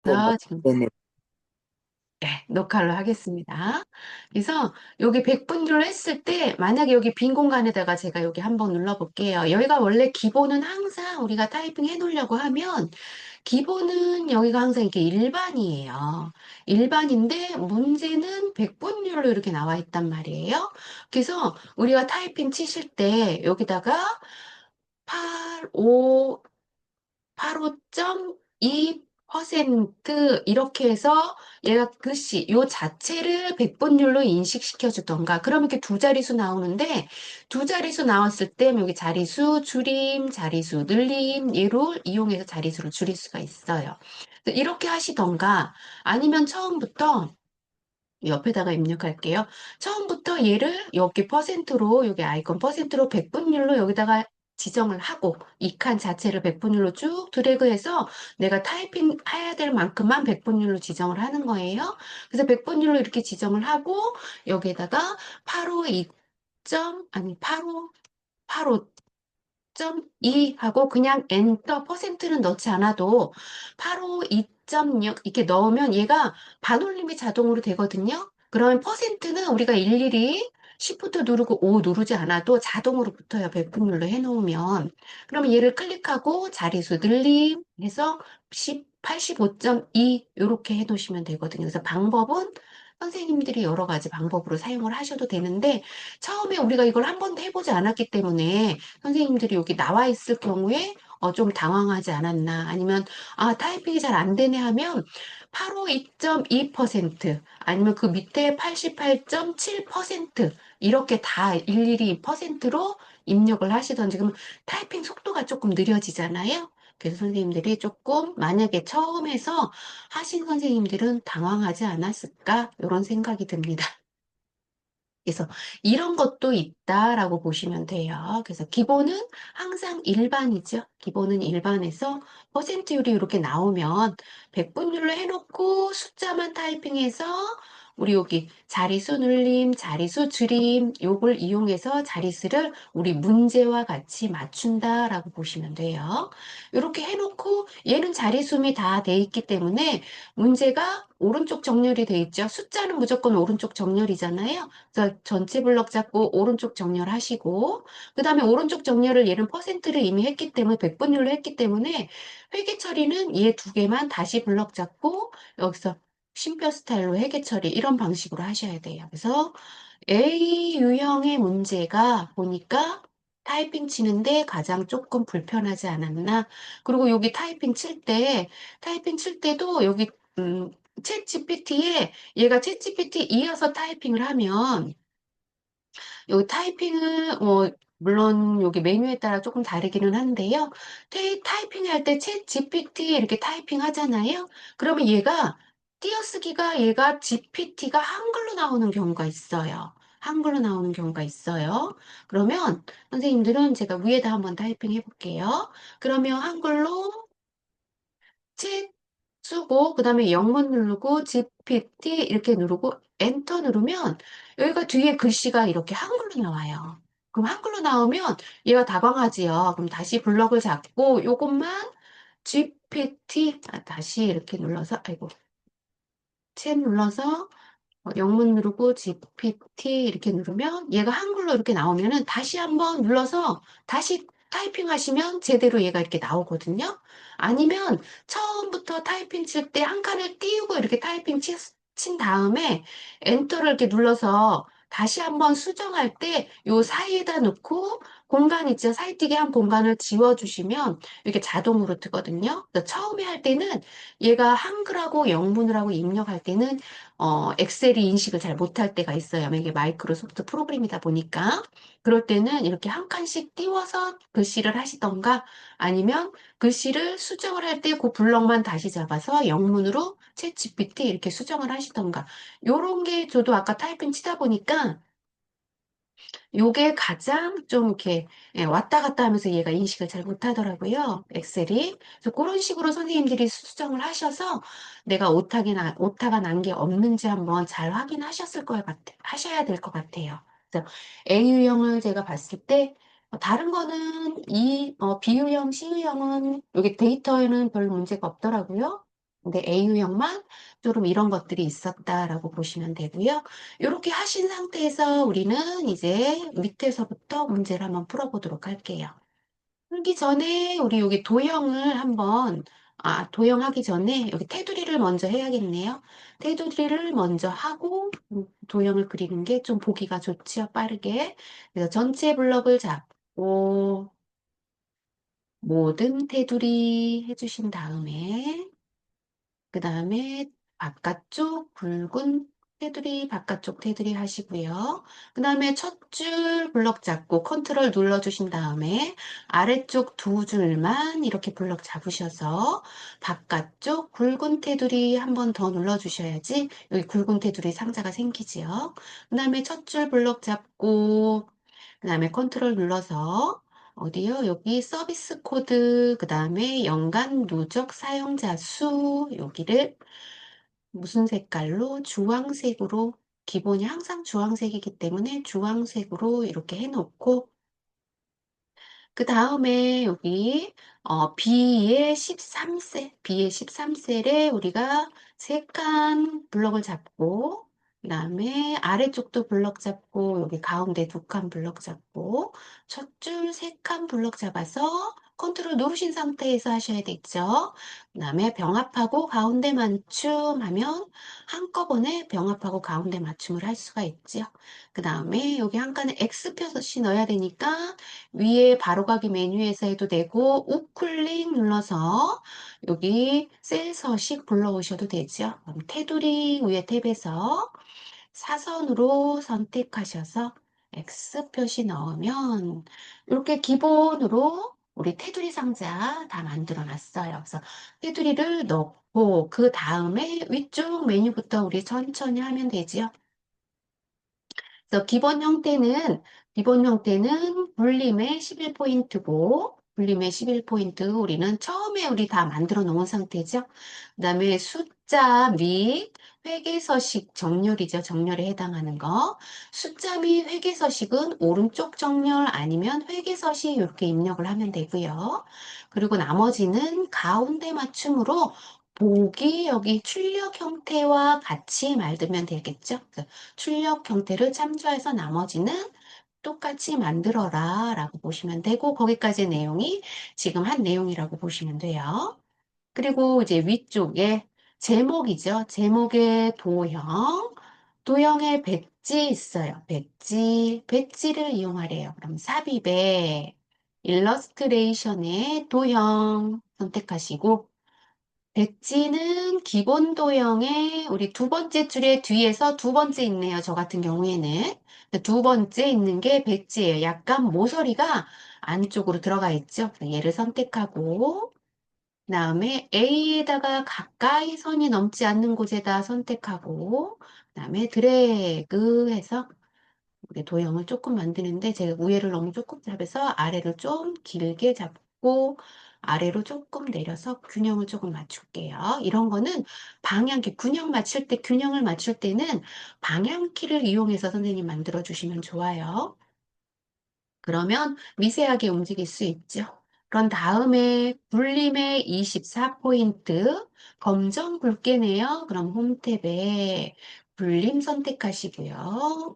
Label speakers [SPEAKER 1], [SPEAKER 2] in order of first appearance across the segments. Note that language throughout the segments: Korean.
[SPEAKER 1] 뭐,
[SPEAKER 2] 지금
[SPEAKER 1] 네네.
[SPEAKER 2] 네, 녹화를 하겠습니다. 그래서 여기 100분율로 했을 때 만약에 여기 빈 공간에다가 제가 여기 한번 눌러볼게요. 여기가 원래 기본은 항상 우리가 타이핑 해놓으려고 하면 기본은 여기가 항상 이렇게 일반이에요. 일반인데 문제는 100분율로 이렇게 나와 있단 말이에요. 그래서 우리가 타이핑 치실 때 여기다가 85 85.2% 이렇게 해서 얘가 글씨 요 자체를 백분율로 인식시켜 주던가 그러면 이렇게 두 자릿수 나오는데 두 자릿수 나왔을 때 여기 자릿수 줄임, 자릿수 늘림 얘를 이용해서 자릿수를 줄일 수가 있어요. 이렇게 하시던가 아니면 처음부터 옆에다가 입력할게요. 처음부터 얘를 여기 퍼센트로, 여기 아이콘 퍼센트로 백분율로 여기다가 지정을 하고 이 칸 자체를 백분율로 쭉 드래그해서 내가 타이핑 해야 될 만큼만 백분율로 지정을 하는 거예요. 그래서 백분율로 이렇게 지정을 하고 여기에다가 852점, 아니 85, 2 하고 그냥 엔터 퍼센트는 넣지 않아도 852.6 이렇게 넣으면 얘가 반올림이 자동으로 되거든요. 그러면 퍼센트는 우리가 일일이 Shift 누르고 O 누르지 않아도 자동으로 붙어요. 백분율로 해놓으면. 그러면 얘를 클릭하고 자리수 늘림 해서 85.2 이렇게 해놓으시면 되거든요. 그래서 방법은 선생님들이 여러 가지 방법으로 사용을 하셔도 되는데 처음에 우리가 이걸 한 번도 해보지 않았기 때문에 선생님들이 여기 나와 있을 경우에 좀 당황하지 않았나 아니면 타이핑이 잘 안 되네 하면 852.2% 아니면 그 밑에 88.7% 이렇게 다 일일이 퍼센트로 입력을 하시던지 그러면 타이핑 속도가 조금 느려지잖아요. 그래서 선생님들이 조금 만약에 처음 해서 하신 선생님들은 당황하지 않았을까 이런 생각이 듭니다. 그래서 이런 것도 있다라고 보시면 돼요. 그래서 기본은 항상 일반이죠. 기본은 일반에서 퍼센트율이 이렇게 나오면 백분율로 해놓고 숫자만 타이핑해서 우리 여기 자리수 늘림, 자리수 줄임 요걸 이용해서 자리수를 우리 문제와 같이 맞춘다라고 보시면 돼요. 이렇게 해놓고 얘는 자리수이 다 돼 있기 때문에 문제가 오른쪽 정렬이 돼 있죠. 숫자는 무조건 오른쪽 정렬이잖아요. 그래서 전체 블럭 잡고 오른쪽 정렬하시고 그 다음에 오른쪽 정렬을 얘는 퍼센트를 이미 했기 때문에 백분율로 했기 때문에 회계 처리는 얘 두 개만 다시 블럭 잡고 여기서 쉼표 스타일로 회계 처리 이런 방식으로 하셔야 돼요. 그래서 A 유형의 문제가 보니까 타이핑 치는데 가장 조금 불편하지 않았나. 그리고 여기 타이핑 칠 때도 여기 챗 GPT에 얘가 챗 GPT 이어서 타이핑을 하면 여기 타이핑은 물론 여기 메뉴에 따라 조금 다르기는 한데요. 타이핑 할 때 챗 GPT 이렇게 타이핑 하잖아요. 그러면 얘가 GPT가 한글로 나오는 경우가 있어요. 한글로 나오는 경우가 있어요. 그러면 선생님들은 제가 위에다 한번 타이핑 해볼게요. 그러면 한글로 책 쓰고 그다음에 영문 누르고 GPT 이렇게 누르고 엔터 누르면 여기가 뒤에 글씨가 이렇게 한글로 나와요. 그럼 한글로 나오면 얘가 다방하지요. 그럼 다시 블럭을 잡고 요것만 GPT 다시 이렇게 눌러서 아이고 챗 눌러서 영문 누르고 GPT 이렇게 누르면 얘가 한글로 이렇게 나오면은 다시 한번 눌러서 다시 타이핑 하시면 제대로 얘가 이렇게 나오거든요. 아니면 처음부터 타이핑 칠 때 한 칸을 띄우고 이렇게 친 다음에 엔터를 이렇게 눌러서 다시 한번 수정할 때 요 사이에다 놓고 공간 있죠. 사이뛰게 한 공간을 지워주시면 이렇게 자동으로 뜨거든요. 그래서 처음에 할 때는 얘가 한글하고 영문을 하고 입력할 때는 엑셀이 인식을 잘 못할 때가 있어요. 이게 마이크로소프트 프로그램이다 보니까. 그럴 때는 이렇게 한 칸씩 띄워서 글씨를 하시던가 아니면 글씨를 수정을 할 때 그 블럭만 다시 잡아서 영문으로 챗 GPT 이렇게 수정을 하시던가. 요런 게 저도 아까 타이핑 치다 보니까 요게 가장 좀 이렇게 왔다 갔다 하면서 얘가 인식을 잘 못하더라고요. 엑셀이. 그래서 그런 식으로 선생님들이 수정을 하셔서 내가 오타가 난 게 없는지 한번 잘 확인하셨을 것 같아, 하셔야 될 것 같아요. 그래서 A유형을 제가 봤을 때 다른 거는 B유형, C유형은 여기 데이터에는 별 문제가 없더라고요. 근데 A유형만 좀 이런 것들이 있었다라고 보시면 되고요. 이렇게 하신 상태에서 우리는 이제 밑에서부터 문제를 한번 풀어보도록 할게요. 풀기 전에 우리 여기 도형을 한번, 도형하기 전에 여기 테두리를 먼저 해야겠네요. 테두리를 먼저 하고 도형을 그리는 게 좀 보기가 좋지요, 빠르게. 그래서 전체 블럭을 잡고 모든 테두리 해주신 다음에 그 다음에 바깥쪽 굵은 테두리, 바깥쪽 테두리 하시고요. 그 다음에 첫 줄 블럭 잡고 컨트롤 눌러주신 다음에 아래쪽 두 줄만 이렇게 블럭 잡으셔서 바깥쪽 굵은 테두리 한 번 더 눌러주셔야지 여기 굵은 테두리 상자가 생기지요. 그 다음에 첫 줄 블럭 잡고 그 다음에 컨트롤 눌러서 어디요? 여기 서비스 코드, 그 다음에 연간 누적 사용자 수, 여기를 무슨 색깔로? 주황색으로, 기본이 항상 주황색이기 때문에 주황색으로 이렇게 해놓고, 그 다음에 여기 B의 13셀, B의 13셀에 우리가 세 칸 블럭을 잡고 그 다음에 아래쪽도 블럭 잡고 여기 가운데 두 칸 블럭 잡고 첫 줄 세 칸 블럭 잡아서 컨트롤 누르신 상태에서 하셔야 되죠. 그 다음에 병합하고 가운데 맞춤 하면 한꺼번에 병합하고 가운데 맞춤을 할 수가 있죠. 그 다음에 여기 한 칸에 X 표시 넣어야 되니까 위에 바로가기 메뉴에서 해도 되고 우클릭 눌러서 여기 셀 서식 불러오셔도 되죠. 그럼 테두리 위에 탭에서 사선으로 선택하셔서 X 표시 넣으면 이렇게 기본으로 우리 테두리 상자 다 만들어 놨어요. 그래서 테두리를 넣고 그 다음에 위쪽 메뉴부터 우리 천천히 하면 되지요. 그래서 기본 형태는 불림의 11포인트고, 불림의 11포인트 우리는 처음에 우리 다 만들어 놓은 상태죠. 그다음에 숫자 및 회계서식 정렬이죠. 정렬에 해당하는 거. 숫자 및 회계서식은 오른쪽 정렬 아니면 회계서식 이렇게 입력을 하면 되고요. 그리고 나머지는 가운데 맞춤으로 보기 여기 출력 형태와 같이 만들면 되겠죠. 출력 형태를 참조해서 나머지는 똑같이 만들어라 라고 보시면 되고 거기까지 내용이 지금 한 내용이라고 보시면 돼요. 그리고 이제 위쪽에 제목이죠. 제목에 도형에 배지 있어요. 배지를 이용하래요. 그럼 삽입에 일러스트레이션에 도형 선택하시고 백지는 기본 도형의 우리 두 번째 줄의 뒤에서 두 번째 있네요. 저 같은 경우에는. 두 번째 있는 게 백지예요. 약간 모서리가 안쪽으로 들어가 있죠. 얘를 선택하고, 그 다음에 A에다가 가까이 선이 넘지 않는 곳에다 선택하고, 그 다음에 드래그 해서 우리 도형을 조금 만드는데 제가 위에를 너무 조금 잡아서 아래를 좀 길게 잡고 아래로 조금 내려서 균형을 조금 맞출게요. 이런 거는 균형을 맞출 때는 방향키를 이용해서 선생님 만들어 주시면 좋아요. 그러면 미세하게 움직일 수 있죠. 그런 다음에 불림의 24포인트 검정 굵게네요. 그럼 홈탭에 불림 선택하시고요.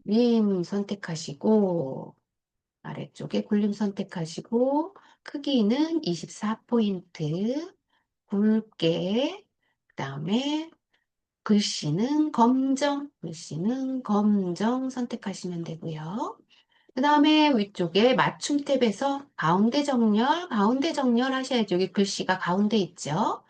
[SPEAKER 2] 림 선택하시고 아래쪽에 볼륨 선택하시고 크기는 24포인트 굵게 그다음에 글씨는 검정 선택하시면 되고요. 그 다음에 위쪽에 맞춤 탭에서 가운데 정렬 하셔야죠. 여기 글씨가 가운데 있죠.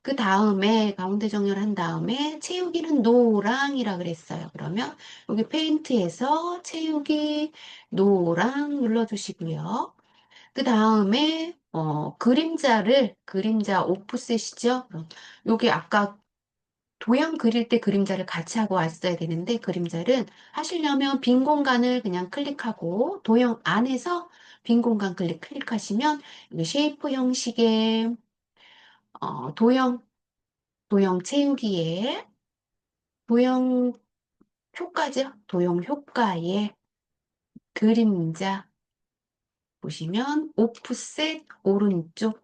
[SPEAKER 2] 그 다음에 가운데 정렬한 다음에 채우기는 노랑이라 그랬어요. 그러면 여기 페인트에서 채우기 노랑 눌러주시고요. 그 다음에 그림자 오프셋이죠. 여기 아까 도형 그릴 때 그림자를 같이 하고 왔어야 되는데 그림자를 하시려면 빈 공간을 그냥 클릭하고 도형 안에서 빈 공간 클릭하시면 이 쉐이프 형식의 어, 도형 도형 채우기에 도형 효과죠. 도형 효과에 그림자 보시면 오프셋 오른쪽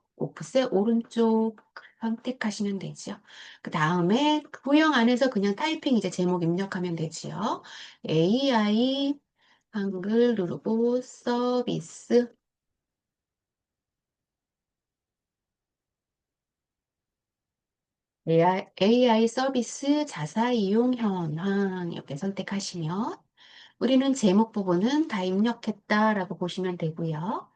[SPEAKER 2] 선택하시면 되죠. 그 다음에 도형 안에서 그냥 타이핑 이제 제목 입력하면 되지요. AI 한글 누르고 서비스 AI 서비스 자사 이용 현황 이렇게 선택하시면 우리는 제목 부분은 다 입력했다라고 보시면 되고요.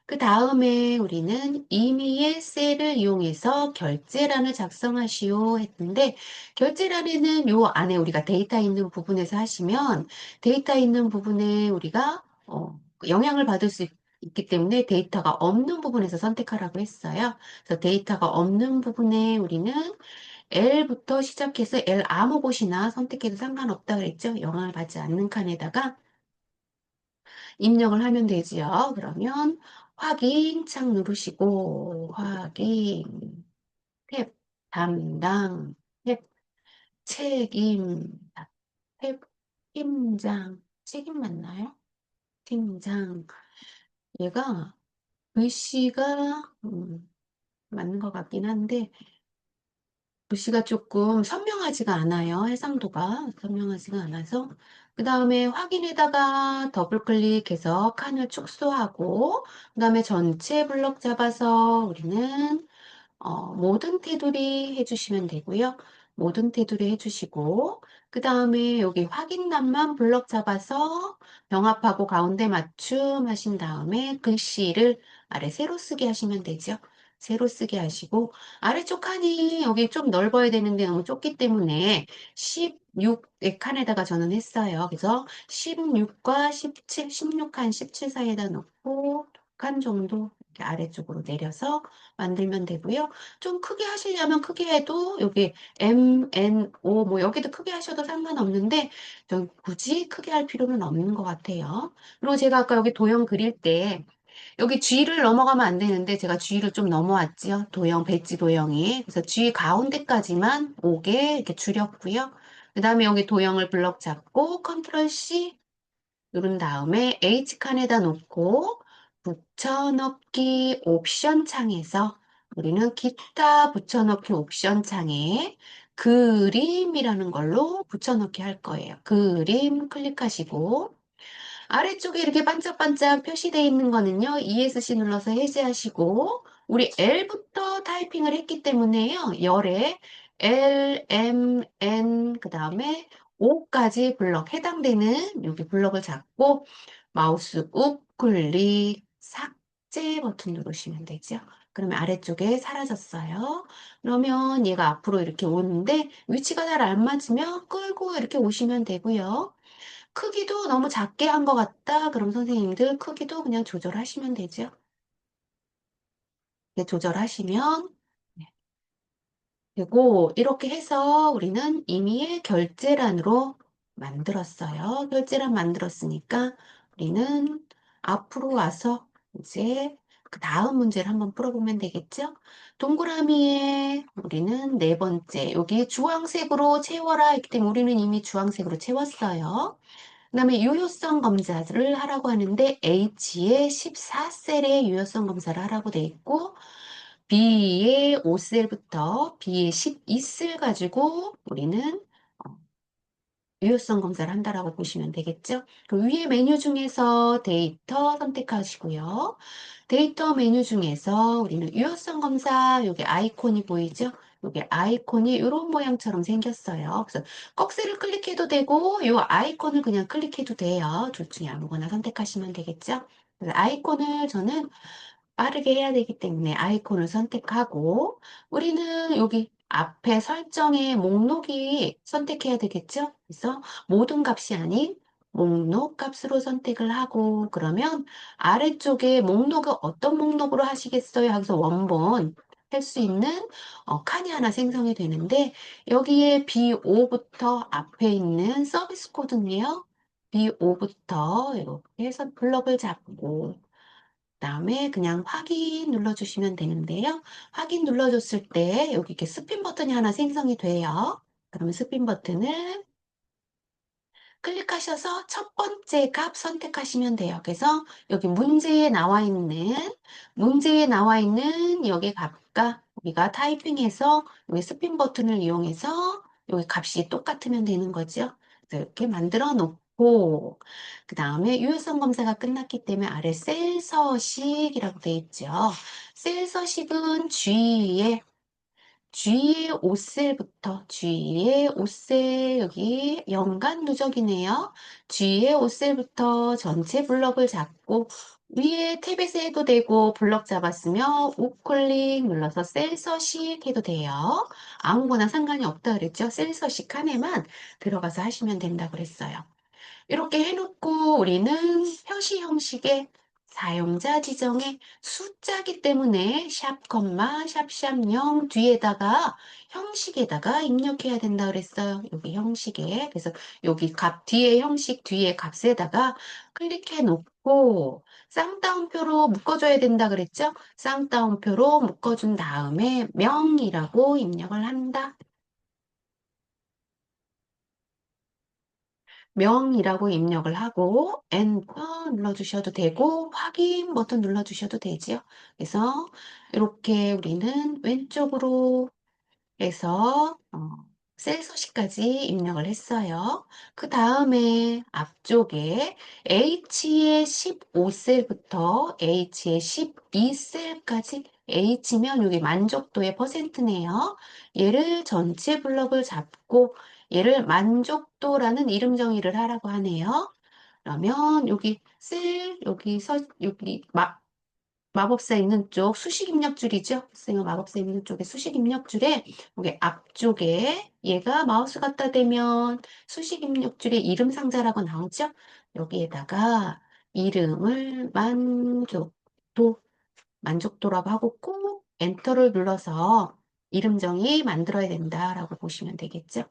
[SPEAKER 2] 그 다음에 우리는 임의의 셀을 이용해서 결제란을 작성하시오 했는데 결제란에는 요 안에 우리가 데이터 있는 부분에서 하시면 데이터 있는 부분에 우리가 영향을 받을 수 있기 때문에 데이터가 없는 부분에서 선택하라고 했어요. 그래서 데이터가 없는 부분에 우리는 L부터 시작해서 L 아무 곳이나 선택해도 상관없다 그랬죠. 영향을 받지 않는 칸에다가 입력을 하면 되지요. 그러면 확인 창 누르시고 확인 탭 담당 탭 책임 탭 팀장 책임 맞나요? 팀장 얘가 글씨가 맞는 것 같긴 한데 글씨가 조금 선명하지가 않아요. 해상도가 선명하지가 않아서. 그 다음에 확인에다가 더블 클릭해서 칸을 축소하고, 그 다음에 전체 블럭 잡아서 우리는 모든 테두리 해주시면 되고요. 모든 테두리 해주시고, 그 다음에 여기 확인란만 블럭 잡아서 병합하고 가운데 맞춤 하신 다음에 글씨를 아래 세로 쓰기 하시면 되죠. 세로 쓰기 하시고, 아래쪽 칸이 여기 좀 넓어야 되는데 너무 좁기 때문에 16의 칸에다가 저는 했어요. 그래서 16과 17, 16칸, 17 사이에다 놓고 칸 정도 이렇게 아래쪽으로 내려서 만들면 되고요. 좀 크게 하시려면 크게 해도 여기 M, N, O 뭐 여기도 크게 하셔도 상관없는데 전 굳이 크게 할 필요는 없는 것 같아요. 그리고 제가 아까 여기 도형 그릴 때 여기 G를 넘어가면 안 되는데 제가 G를 좀 넘어왔지요. 도형, 배지 도형이. 그래서 G 가운데까지만 오게 이렇게 줄였고요. 그 다음에 여기 도형을 블럭 잡고 컨트롤 C 누른 다음에 H칸에다 놓고 붙여넣기 옵션 창에서 우리는 기타 붙여넣기 옵션 창에 그림이라는 걸로 붙여넣기 할 거예요. 그림 클릭하시고 아래쪽에 이렇게 반짝반짝 표시되어 있는 거는요. ESC 눌러서 해제하시고 우리 L부터 타이핑을 했기 때문에요. 열에 L, M, N 그 다음에 O까지 블럭 해당되는 여기 블럭을 잡고 마우스 우클릭 삭제 버튼 누르시면 되죠. 그러면 아래쪽에 사라졌어요. 그러면 얘가 앞으로 이렇게 오는데 위치가 잘 안 맞으면 끌고 이렇게 오시면 되고요. 크기도 너무 작게 한 것 같다. 그럼 선생님들 크기도 그냥 조절하시면 되죠. 이렇게 조절하시면 네. 되고 이렇게 해서 우리는 임의의 결제란으로 만들었어요. 결제란 만들었으니까 우리는 앞으로 와서 이제 그 다음 문제를 한번 풀어보면 되겠죠? 동그라미에 우리는 네 번째 여기 주황색으로 채워라 했기 때문에 우리는 이미 주황색으로 채웠어요. 그다음에 유효성 검사를 하라고 하는데 H의 14셀의 유효성 검사를 하라고 돼 있고 B의 5셀부터 B의 12셀 가지고 우리는 어, 유효성 검사를 한다라고 보시면 되겠죠. 그 위에 메뉴 중에서 데이터 선택하시고요. 데이터 메뉴 중에서 우리는 유효성 검사 여기 아이콘이 보이죠? 여기 아이콘이 이런 모양처럼 생겼어요. 그래서 꺽쇠를 클릭해도 되고 이 아이콘을 그냥 클릭해도 돼요. 둘 중에 아무거나 선택하시면 되겠죠? 그래서 아이콘을 저는 빠르게 해야 되기 때문에 아이콘을 선택하고 우리는 여기 앞에 설정에 목록이 선택해야 되겠죠? 그래서 모든 값이 아닌 목록 값으로 선택을 하고 그러면 아래쪽에 목록을 어떤 목록으로 하시겠어요? 하고서 원본 할 수 있는 칸이 하나 생성이 되는데 여기에 B5부터 앞에 있는 서비스 코드인데요. B5부터 이렇게 해서 블럭을 잡고 그다음에 그냥 확인 눌러주시면 되는데요. 확인 눌러줬을 때 여기 이렇게 스핀 버튼이 하나 생성이 돼요. 그러면 스핀 버튼을 클릭하셔서 첫 번째 값 선택하시면 돼요. 그래서 여기 문제에 나와 있는 여기 값과 우리가 타이핑해서 여기 스핀 버튼을 이용해서 여기 값이 똑같으면 되는 거죠. 그래서 이렇게 만들어 놓고 그 다음에 유효성 검사가 끝났기 때문에 아래 셀 서식이라고 되어 있죠. 셀 서식은 G의 5셀부터 G의 5셀 여기 연간 누적이네요. G의 5셀부터 전체 블럭을 잡고 위에 탭에서 해도 되고 블럭 잡았으면 우클릭 눌러서 셀 서식 해도 돼요. 아무거나 상관이 없다 그랬죠. 셀 서식 칸에만 들어가서 하시면 된다 그랬어요. 이렇게 해놓고 우리는 표시 형식의 사용자 지정의 숫자기 때문에 샵, 콤마, 샵 0 뒤에다가 형식에다가 입력해야 된다 그랬어요. 여기 형식에. 그래서 여기 값 뒤에 형식 뒤에 값에다가 클릭해 놓고 쌍따옴표로 묶어줘야 된다 그랬죠? 쌍따옴표로 묶어준 다음에 명이라고 입력을 한다. 명이라고 입력을 하고 엔터 눌러주셔도 되고 확인 버튼 눌러주셔도 되지요. 그래서 이렇게 우리는 왼쪽으로 해서 셀 서식까지 입력을 했어요. 그 다음에 앞쪽에 H의 15셀부터 H의 12셀까지 H면 여기 만족도의 퍼센트네요. 얘를 전체 블럭을 잡고 얘를 만족도라는 이름 정의를 하라고 하네요. 그러면 여기 여기 마법사 있는 쪽 수식 입력줄이죠. 선생님 마법사 있는 쪽에 수식 입력줄에 여기 앞쪽에 얘가 마우스 갖다 대면 수식 입력줄의 이름 상자라고 나오죠. 여기에다가 이름을 만족도라고 하고 꼭 엔터를 눌러서 이름 정의 만들어야 된다라고 보시면 되겠죠.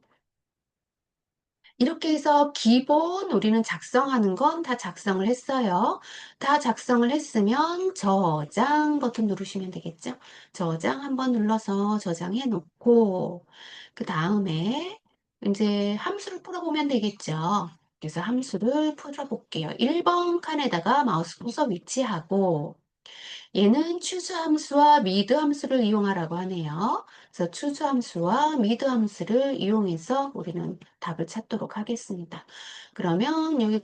[SPEAKER 2] 이렇게 해서 기본 우리는 작성하는 건 다 작성을 했어요. 다 작성을 했으면 저장 버튼 누르시면 되겠죠. 저장 한번 눌러서 저장해 놓고 그 다음에 이제 함수를 풀어보면 되겠죠. 그래서 함수를 풀어볼게요. 1번 칸에다가 마우스 커서 위치하고 얘는 추수 함수와 미드 함수를 이용하라고 하네요. 그래서 추수 함수와 미드 함수를 이용해서 우리는 답을 찾도록 하겠습니다. 그러면 여기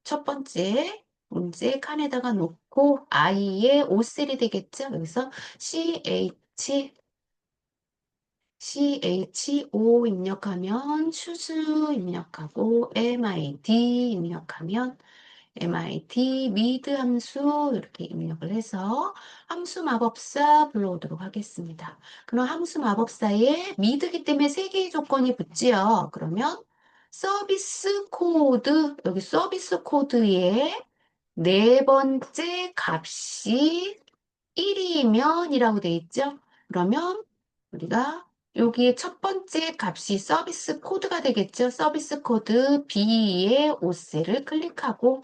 [SPEAKER 2] 첫 번째 문제 칸에다가 놓고 i의 5셀이 되겠죠? 여기서 CHO 입력하면 추수 입력하고 MID 입력하면 MIT 미드 함수 이렇게 입력을 해서 함수 마법사 불러오도록 하겠습니다. 그럼 함수 마법사에 미드기 때문에 세 개의 조건이 붙지요. 그러면 서비스 코드 여기 서비스 코드에 네 번째 값이 1이면이라고 돼 있죠. 그러면 우리가 여기 첫 번째 값이 서비스 코드가 되겠죠. 서비스 코드 B의 5셀을 클릭하고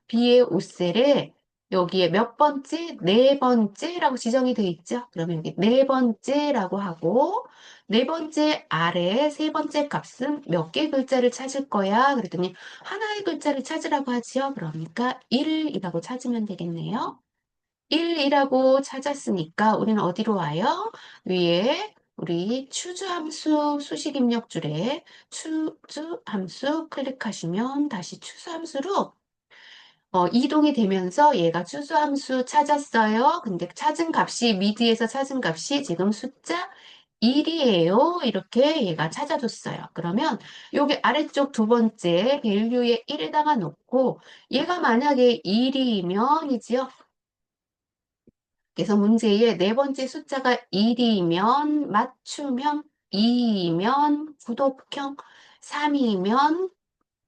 [SPEAKER 2] B의 5셀에 여기에 몇 번째? 네 번째라고 지정이 되어 있죠. 그러면 여기 네 번째라고 하고 네 번째 아래 세 번째 값은 몇 개 글자를 찾을 거야? 그랬더니 하나의 글자를 찾으라고 하지요. 그러니까 1이라고 찾으면 되겠네요. 1이라고 찾았으니까 우리는 어디로 와요? 위에 우리 추주 함수 수식 입력줄에 추주 함수 클릭하시면 다시 추수 함수로 이동이 되면서 얘가 추수 함수 찾았어요. 근데 찾은 값이 미드에서 찾은 값이 지금 숫자 1이에요. 이렇게 얘가 찾아줬어요. 그러면 여기 아래쪽 두 번째 밸류에 1에다가 놓고 얘가 만약에 1이면이지요. 그래서 문제의 네 번째 숫자가 1이면 맞춤형, 2이면 구독형, 3이면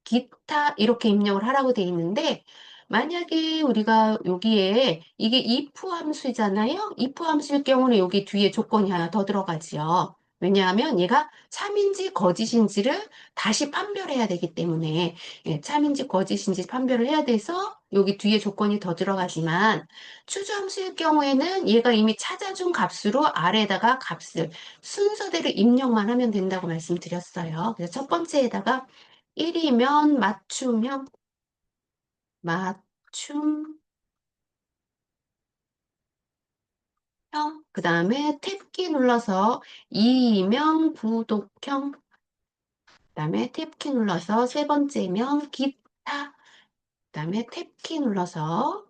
[SPEAKER 2] 기타 이렇게 입력을 하라고 돼 있는데 만약에 우리가 여기에 이게 if 함수잖아요. if 함수일 경우는 여기 뒤에 조건이 하나 더 들어가지요. 왜냐하면 얘가 참인지 거짓인지를 다시 판별해야 되기 때문에 참인지 거짓인지 판별을 해야 돼서 여기 뒤에 조건이 더 들어가지만 추수함수일 경우에는 얘가 이미 찾아준 값으로 아래에다가 값을 순서대로 입력만 하면 된다고 말씀드렸어요. 그래서 첫 번째에다가 1이면 맞춤형, 맞춤형. 그 다음에 탭키 눌러서 2면 부독형, 그 다음에 탭키 눌러서 세 번째면 기타, 그 다음에 탭키 눌러서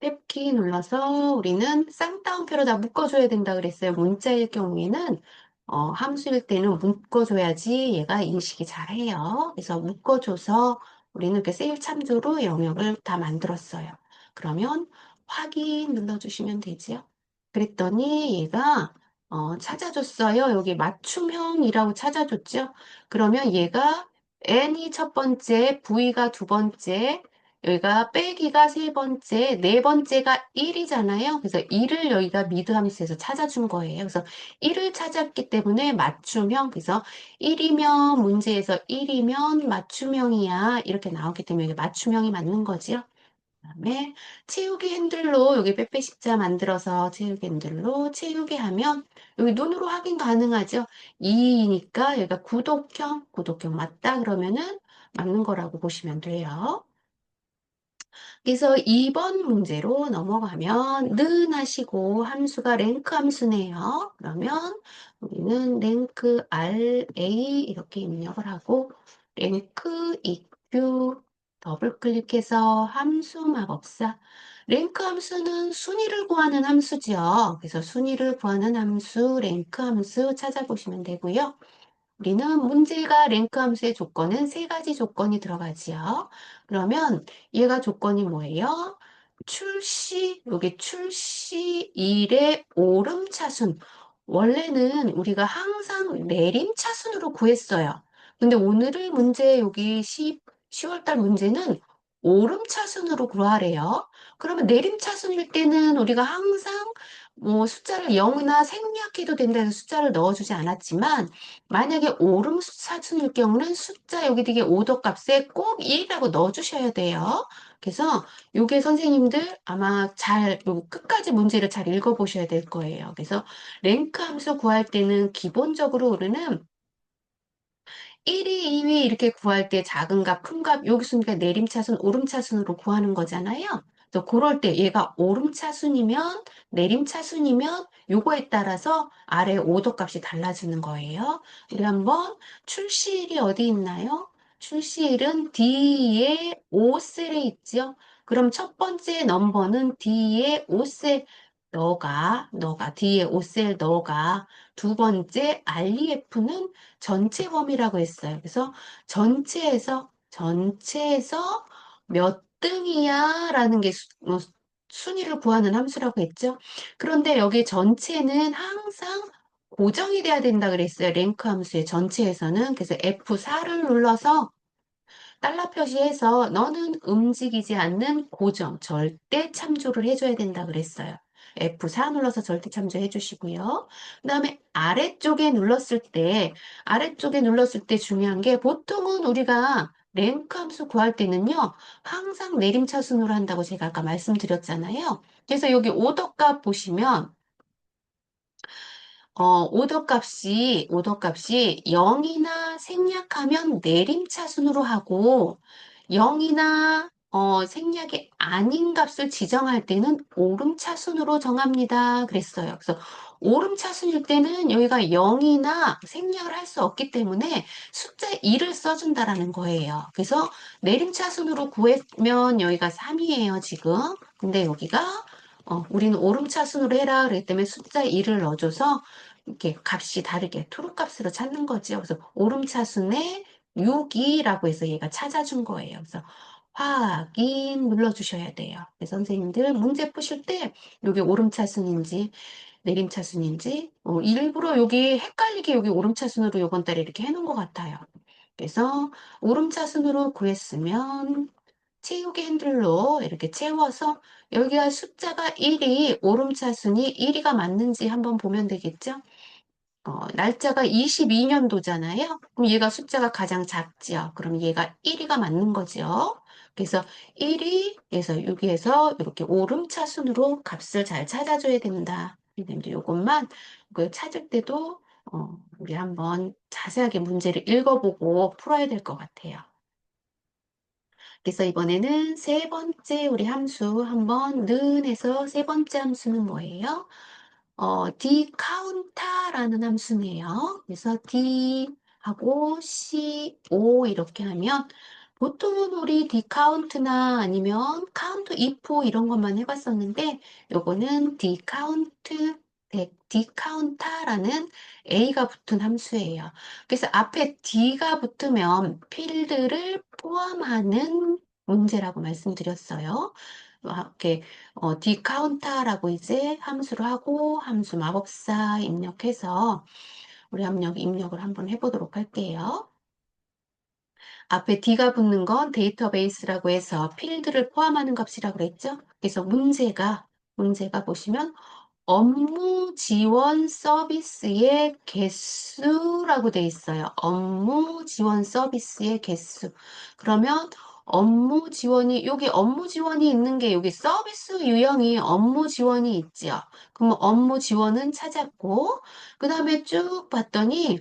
[SPEAKER 2] 탭키 눌러서 우리는 쌍따옴표로 다 묶어줘야 된다 그랬어요. 문자일 경우에는 함수일 때는 묶어줘야지 얘가 인식이 잘해요. 그래서 묶어줘서 우리는 이렇게 세일 참조로 영역을 다 만들었어요. 그러면 확인 눌러주시면 되지요. 그랬더니 얘가 찾아줬어요. 여기 맞춤형이라고 찾아줬죠. 그러면 얘가 n이 첫 번째, v가 두 번째, 여기가 빼기가 세 번째, 네 번째가 1이잖아요. 그래서 1을 여기가 미드 함수에서 찾아준 거예요. 그래서 1을 찾았기 때문에 맞춤형. 그래서 1이면 문제에서 1이면 맞춤형이야. 이렇게 나오기 때문에 이게 맞춤형이 맞는 거지요. 그다음에 채우기 핸들로 여기 빼빼 십자 만들어서 채우기 핸들로 채우기 하면 여기 눈으로 확인 가능하죠. 2니까 여기가 구독형 맞다 그러면은 맞는 거라고 보시면 돼요. 그래서 2번 문제로 넘어가면 는 하시고 함수가 랭크 함수네요. 그러면 우리는 랭크 RA 이렇게 입력을 하고 랭크 EQ 더블 클릭해서 함수 마법사 랭크 함수는 순위를 구하는 함수죠. 그래서 순위를 구하는 함수 랭크 함수 찾아보시면 되고요. 우리는 문제가 랭크 함수의 조건은 세 가지 조건이 들어가지요. 그러면 얘가 조건이 뭐예요? 여기 출시일의 오름차순. 원래는 우리가 항상 내림차순으로 구했어요. 근데 오늘의 문제 여기 10월 달 문제는 오름차순으로 구하래요. 그러면 내림차순일 때는 우리가 항상 뭐 숫자를 0이나 생략해도 된다는 숫자를 넣어주지 않았지만 만약에 오름 사순일 경우는 숫자 여기 되게 오더 값에 꼭 1이라고 넣어주셔야 돼요. 그래서 요게 선생님들 아마 요 끝까지 문제를 잘 읽어보셔야 될 거예요. 그래서 랭크 함수 구할 때는 기본적으로 우리는 1위, 2위 이렇게 구할 때 작은 값, 큰 값, 여기 순위가 내림차순, 오름차순으로 구하는 거잖아요. 그래서 그럴 때 얘가 오름차순이면, 내림차순이면 요거에 따라서 아래 오더 값이 달라지는 거예요. 우리 한번 출시일이 어디 있나요? 출시일은 D에 5셀에 있죠. 그럼 첫 번째 넘버는 D에 5셀 너가 D에 5셀 너가 두 번째 REF는 전체 범위라고 했어요. 그래서 전체에서 몇 등이야? 라는 게 순위를 구하는 함수라고 했죠. 그런데 여기 전체는 항상 고정이 돼야 된다 그랬어요. 랭크 함수의 전체에서는. 그래서 F4를 눌러서 달러 표시해서 너는 움직이지 않는 고정, 절대 참조를 해줘야 된다 그랬어요. F4 눌러서 절대 참조해 주시고요. 그 다음에 아래쪽에 눌렀을 때 중요한 게 보통은 우리가 랭크 함수 구할 때는요, 항상 내림차순으로 한다고 제가 아까 말씀드렸잖아요. 그래서 여기 오더 값 보시면 오더 값이 0이나 생략하면 내림차순으로 하고 0이나 생략이 아닌 값을 지정할 때는 오름차순으로 정합니다. 그랬어요. 그래서 오름차순일 때는 여기가 0이나 생략을 할 수 없기 때문에 숫자 1을 써준다라는 거예요. 그래서 내림차순으로 구하면 여기가 3이에요, 지금. 근데 여기가 우리는 오름차순으로 해라 그랬기 때문에 숫자 1을 넣어줘서 이렇게 값이 다르게 투로값으로 찾는 거죠. 그래서 오름차순에 6이라고 해서 얘가 찾아준 거예요. 그래서 확인 눌러주셔야 돼요. 그래서 선생님들 문제 푸실 때 여기 오름차순인지 내림차순인지 일부러 여기 헷갈리게 여기 오름차순으로 이번 달에 이렇게 해놓은 것 같아요. 그래서 오름차순으로 구했으면 채우기 핸들로 이렇게 채워서 여기가 숫자가 1이 오름차순이 1위가 맞는지 한번 보면 되겠죠? 날짜가 22년도잖아요. 그럼 얘가 숫자가 가장 작지요. 그럼 얘가 1위가 맞는 거죠. 그래서 1위에서 여기에서 이렇게 오름차순으로 값을 잘 찾아줘야 된다. 근데 이제 요것만 그 찾을 때도 우리 한번 자세하게 문제를 읽어보고 풀어야 될 것 같아요. 그래서 이번에는 세 번째 우리 함수 한번 는에서 세 번째 함수는 뭐예요? d카운타라는 함수네요. 그래서 d 하고 c, o 이렇게 하면 보통은 우리 d카운트나 아니면 카운트 if 이런 것만 해봤었는데 요거는 d카운타라는 a가 붙은 함수예요. 그래서 앞에 d가 붙으면 필드를 포함하는 문제라고 말씀드렸어요. 이렇게 d카운터라고 이제 함수를 하고 함수 마법사 입력해서 우리 입력을 한번 해보도록 할게요. 앞에 d가 붙는 건 데이터베이스라고 해서 필드를 포함하는 값이라고 그랬죠? 그래서 문제가 보시면 업무 지원 서비스의 개수라고 돼 있어요. 업무 지원 서비스의 개수. 그러면 여기 업무 지원이 있는 게 여기 서비스 유형이 업무 지원이 있죠. 그럼 업무 지원은 찾았고, 그 다음에 쭉 봤더니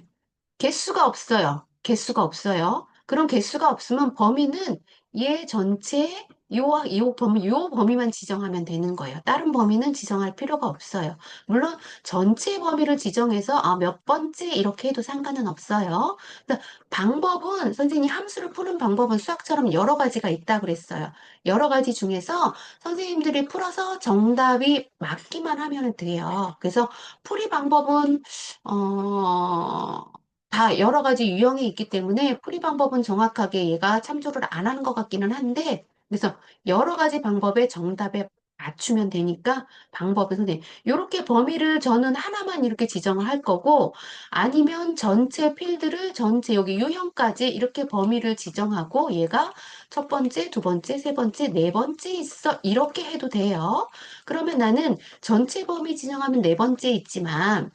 [SPEAKER 2] 개수가 없어요. 개수가 없어요. 그럼 개수가 없으면 범위는 얘 전체 요 범위만 지정하면 되는 거예요. 다른 범위는 지정할 필요가 없어요. 물론 전체 범위를 지정해서 몇 번째 이렇게 해도 상관은 없어요. 그러니까 방법은 선생님이 함수를 푸는 방법은 수학처럼 여러 가지가 있다 그랬어요. 여러 가지 중에서 선생님들이 풀어서 정답이 맞기만 하면 돼요. 그래서 풀이 방법은 다 여러 가지 유형이 있기 때문에 풀이 방법은 정확하게 얘가 참조를 안 하는 것 같기는 한데, 그래서 여러 가지 방법의 정답에 맞추면 되니까 방법은 선생님, 이렇게 범위를 저는 하나만 이렇게 지정을 할 거고, 아니면 전체 필드를 전체 여기 유형까지 이렇게 범위를 지정하고 얘가 첫 번째, 두 번째, 세 번째, 네 번째 있어. 이렇게 해도 돼요. 그러면 나는 전체 범위 지정하면 네 번째 있지만,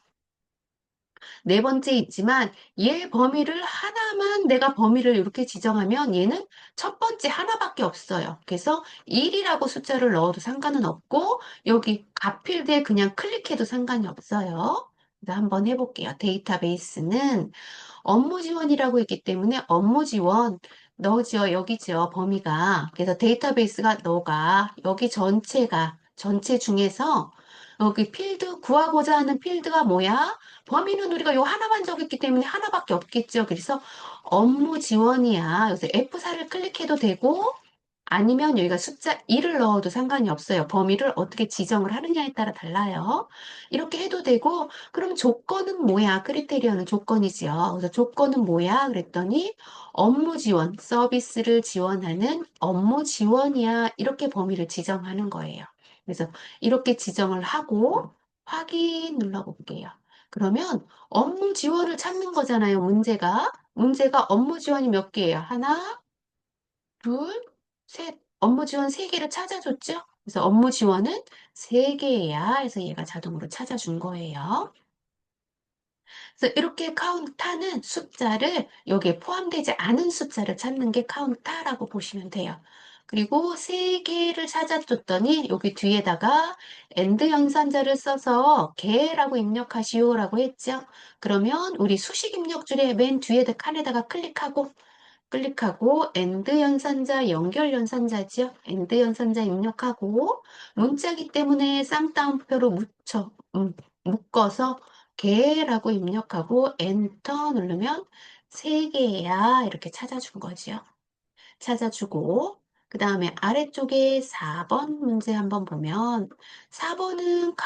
[SPEAKER 2] 네 번째 있지만 얘 범위를 하나만 내가 범위를 이렇게 지정하면 얘는 첫 번째 하나밖에 없어요. 그래서 1이라고 숫자를 넣어도 상관은 없고 여기 값필드에 그냥 클릭해도 상관이 없어요. 그래서 한번 해볼게요. 데이터베이스는 업무 지원이라고 했기 때문에 업무 지원 너지요 여기지요 범위가 그래서 데이터베이스가 너가 여기 전체 중에서 여기 필드 구하고자 하는 필드가 뭐야? 범위는 우리가 요 하나만 적었기 때문에 하나밖에 없겠죠. 그래서 업무 지원이야. 그래서 F4를 클릭해도 되고 아니면 여기가 숫자 1을 넣어도 상관이 없어요. 범위를 어떻게 지정을 하느냐에 따라 달라요. 이렇게 해도 되고, 그럼 조건은 뭐야? 크리테리어는 조건이지요. 그래서 조건은 뭐야? 그랬더니 업무 지원, 서비스를 지원하는 업무 지원이야. 이렇게 범위를 지정하는 거예요. 그래서 이렇게 지정을 하고 확인 눌러볼게요. 그러면 업무 지원을 찾는 거잖아요, 문제가. 문제가 업무 지원이 몇 개예요? 하나, 둘, 셋. 업무 지원 세 개를 찾아줬죠? 그래서 업무 지원은 세 개야. 그래서 얘가 자동으로 찾아준 거예요. 그래서 이렇게 카운타는 숫자를 여기에 포함되지 않은 숫자를 찾는 게 카운타라고 보시면 돼요. 그리고 세 개를 찾아줬더니 여기 뒤에다가 엔드 연산자를 써서 개라고 입력하시오라고 했죠. 그러면 우리 수식 입력줄의 맨 뒤에다 칸에다가 클릭하고 엔드 연산자 연결 연산자지요. 엔드 연산자 입력하고 문자기 때문에 쌍따옴표로 묶어서 개라고 입력하고 엔터 누르면 세 개야 이렇게 찾아준 거지요. 찾아주고 그 다음에 아래쪽에 4번 문제 한번 보면 4번은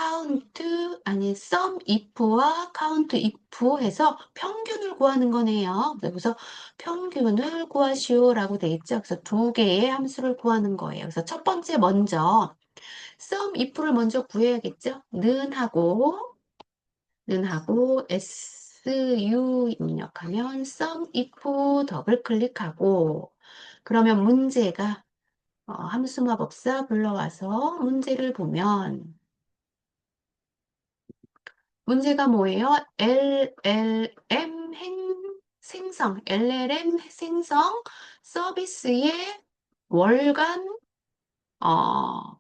[SPEAKER 2] sum if와 count if 해서 평균을 구하는 거네요. 그래서 평균을 구하시오라고 돼 있죠. 그래서 두 개의 함수를 구하는 거예요. 그래서 첫 번째 먼저 sum if를 먼저 구해야겠죠. 는하고 su 입력하면 sum if 더블 클릭하고 그러면 함수 마법사 불러와서 문제를 보면 문제가 뭐예요? LLM 생성 서비스의 월간 어,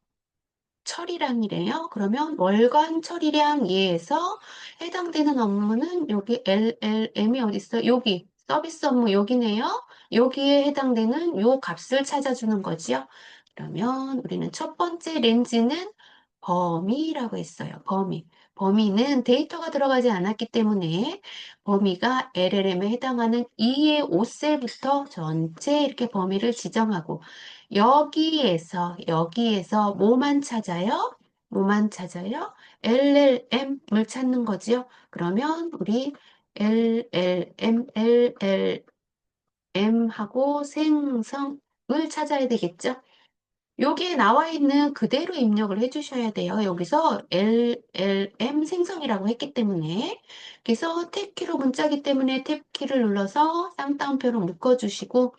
[SPEAKER 2] 처리량이래요. 그러면 월간 처리량 이에서 해당되는 업무는 여기 LLM이 어디 있어요? 여기 서비스 업무 여기네요. 여기에 해당되는 요 값을 찾아주는 거지요. 그러면 우리는 첫 번째 렌즈는 범위라고 했어요. 범위. 범위는 데이터가 들어가지 않았기 때문에 범위가 LLM에 해당하는 2의 5셀부터 전체 이렇게 범위를 지정하고 여기에서 뭐만 찾아요? 뭐만 찾아요? LLM을 찾는 거지요. 그러면 우리 LLM하고 생성을 찾아야 되겠죠. 여기에 나와 있는 그대로 입력을 해주셔야 돼요. 여기서 LLM 생성이라고 했기 때문에. 그래서 탭키로 문자기 때문에 탭키를 눌러서 쌍따옴표로 묶어주시고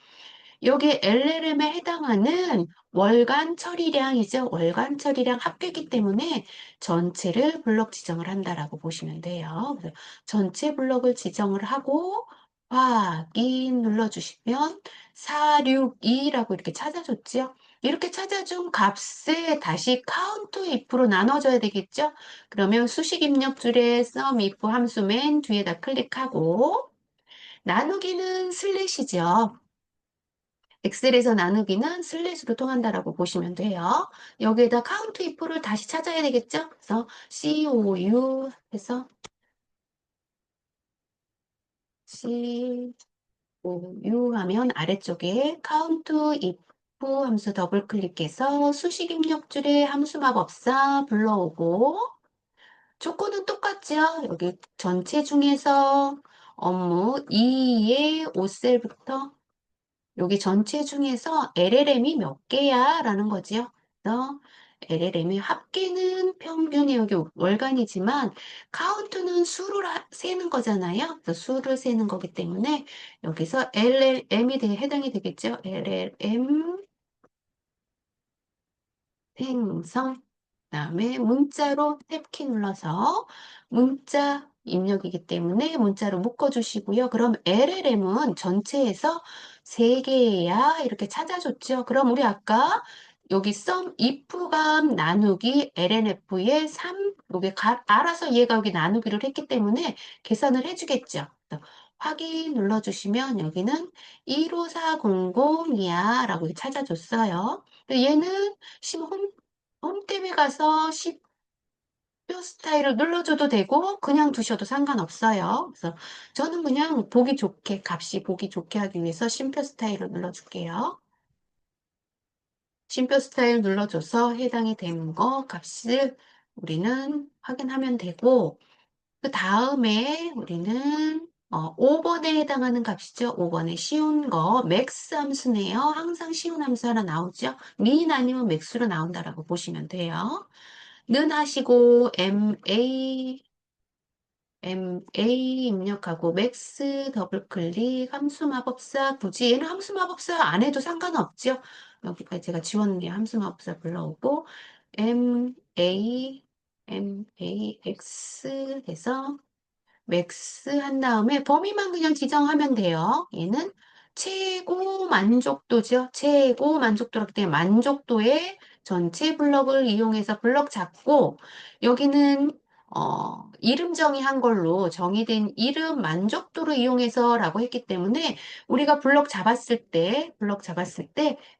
[SPEAKER 2] 여기 LLM에 해당하는 월간 처리량이죠. 월간 처리량 합계이기 때문에 전체를 블록 지정을 한다라고 보시면 돼요. 그래서 전체 블록을 지정을 하고 확인 눌러주시면 462라고 이렇게 찾아줬죠. 이렇게 찾아준 값에 다시 count if로 나눠줘야 되겠죠. 그러면 수식 입력 줄에 sum if 함수 맨 뒤에다 클릭하고 나누기는 슬래시죠. 엑셀에서 나누기는 슬래시로 통한다라고 보시면 돼요. 여기에다 count if를 다시 찾아야 되겠죠? 그래서 COU 해서 COU 하면 아래쪽에 count if 함수 더블 클릭해서 수식 입력줄에 함수 마법사 불러오고 조건은 똑같죠? 여기 전체 중에서 업무 2의 5셀부터 여기 전체 중에서 LLM이 몇 개야? 라는 거지요. 그래서 LLM의 합계는 평균이 여기 월간이지만 카운트는 수를 세는 거잖아요. 그래서 수를 세는 거기 때문에 여기서 LLM이 해당이 되겠죠. LLM 생성. 그다음에 문자로 탭키 눌러서 문자 입력이기 때문에 문자로 묶어주시고요. 그럼 LLM은 전체에서 3개야 이렇게 찾아줬죠. 그럼 우리 아까 여기 sum if 값 나누기 LNF에 3 여기 알아서 얘가 여기 나누기를 했기 때문에 계산을 해주겠죠. 그래서 확인 눌러주시면 여기는 15400이야 라고 찾아줬어요. 얘는 홈템에 가서 표 스타일을 눌러줘도 되고 그냥 두셔도 상관없어요. 그래서 저는 그냥 보기 좋게 값이 보기 좋게 하기 위해서 쉼표 스타일을 눌러줄게요. 쉼표 스타일 눌러줘서 해당이 되는 거 값을 우리는 확인하면 되고 그 다음에 우리는 5번에 해당하는 값이죠. 5번에 쉬운 거 맥스 함수네요. 항상 쉬운 함수 하나 나오죠. 민 아니면 맥스로 나온다라고 보시면 돼요. 는 하시고 MA 입력하고 맥스 더블 클릭 함수 마법사 굳이 얘는 함수 마법사 안 해도 상관없죠. 여기까지 제가 지웠는데 함수 마법사 불러오고 MAX 해서 맥스 한 다음에 범위만 그냥 지정하면 돼요. 얘는 최고 만족도죠. 최고 만족도라기 때문에 만족도의 전체 블럭을 이용해서 블럭 잡고 여기는 이름 정의한 걸로 정의된 이름 만족도를 이용해서라고 했기 때문에 우리가 블럭 잡았을 때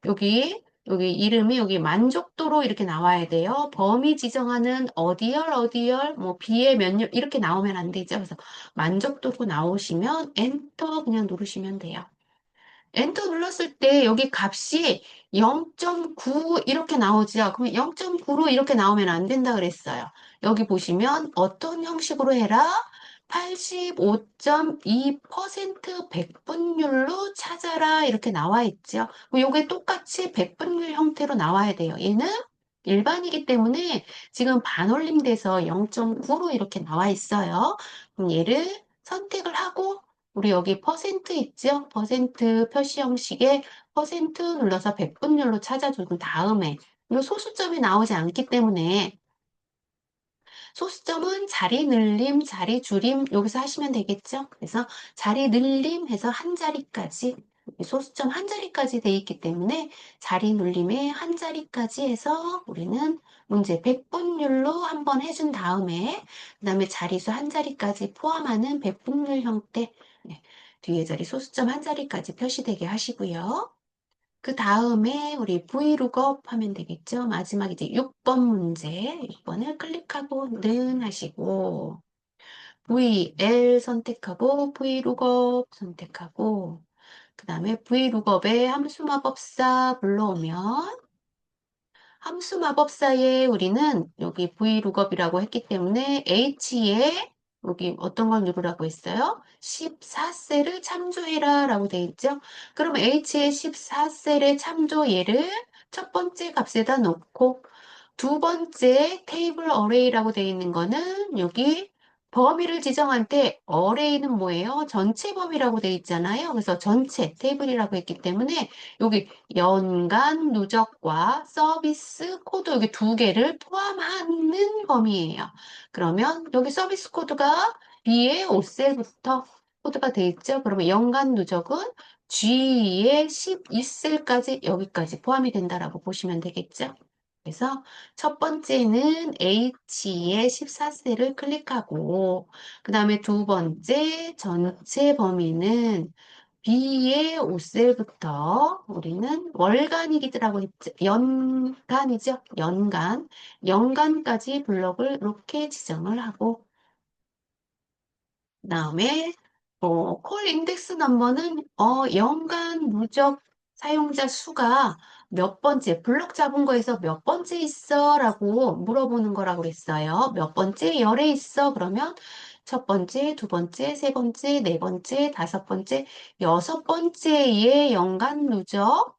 [SPEAKER 2] 여기 이름이 여기 만족도로 이렇게 나와야 돼요. 범위 지정하는 어디열, 뭐 B의 몇 열 이렇게 나오면 안 되죠. 그래서 만족도로 나오시면 엔터 그냥 누르시면 돼요. 엔터 눌렀을 때 여기 값이 0.9 이렇게 나오죠. 그럼 0.9로 이렇게 나오면 안 된다 그랬어요. 여기 보시면 어떤 형식으로 해라? 85.2% 백분율로 찾아라 이렇게 나와 있죠. 요게 똑같이 백분율 형태로 나와야 돼요. 얘는 일반이기 때문에 지금 반올림돼서 0.9로 이렇게 나와 있어요. 그럼 얘를 선택을 하고 우리 여기 퍼센트 있죠? 퍼센트 표시 형식에 퍼센트 눌러서 백분율로 찾아준 다음에 이 소수점이 나오지 않기 때문에 소수점은 자리 늘림, 자리 줄임 여기서 하시면 되겠죠? 그래서 자리 늘림 해서 한 자리까지 소수점 한 자리까지 돼 있기 때문에 자리 눌림에 한 자리까지 해서 우리는 문제 백분율로 한번 해준 다음에 그다음에 자리수 한 자리까지 포함하는 백분율 형태 네, 뒤에 자리 소수점 한 자리까지 표시되게 하시고요. 그 다음에 우리 Vlookup 하면 되겠죠. 마지막 이제 6번 문제 6번을 클릭하고 는 하시고 VL 선택하고 Vlookup 선택하고 그 다음에 Vlookup에 함수 마법사 불러오면 함수 마법사에 우리는 여기 Vlookup이라고 했기 때문에 H에 여기 어떤 걸 누르라고 했어요? 14셀을 참조해라 라고 돼 있죠. 그럼 H의 14셀의 참조 얘를 첫 번째 값에다 놓고 두 번째 테이블 어레이라고 돼 있는 거는 여기 범위를 지정할 때 어레이는 뭐예요? 전체 범위라고 돼 있잖아요. 그래서 전체 테이블이라고 했기 때문에 여기 연간 누적과 서비스 코드 여기 두 개를 포함하는 범위예요. 그러면 여기 서비스 코드가 B의 5셀부터 코드가 돼 있죠. 그러면 연간 누적은 G의 12셀까지 여기까지 포함이 된다라고 보시면 되겠죠. 그래서 첫 번째는 H의 14셀을 클릭하고 그 다음에 두 번째 전체 범위는 B의 5셀부터 우리는 월간이기라고 했죠. 연간이죠. 연간. 연간까지 블럭을 이렇게 지정을 하고 그다음에 콜 인덱스 넘버는 연간 누적 사용자 수가 몇 번째, 블록 잡은 거에서 몇 번째 있어? 라고 물어보는 거라고 그랬어요. 몇 번째 열에 있어? 그러면 첫 번째, 두 번째, 세 번째, 네 번째, 다섯 번째, 여섯 번째의 연간 누적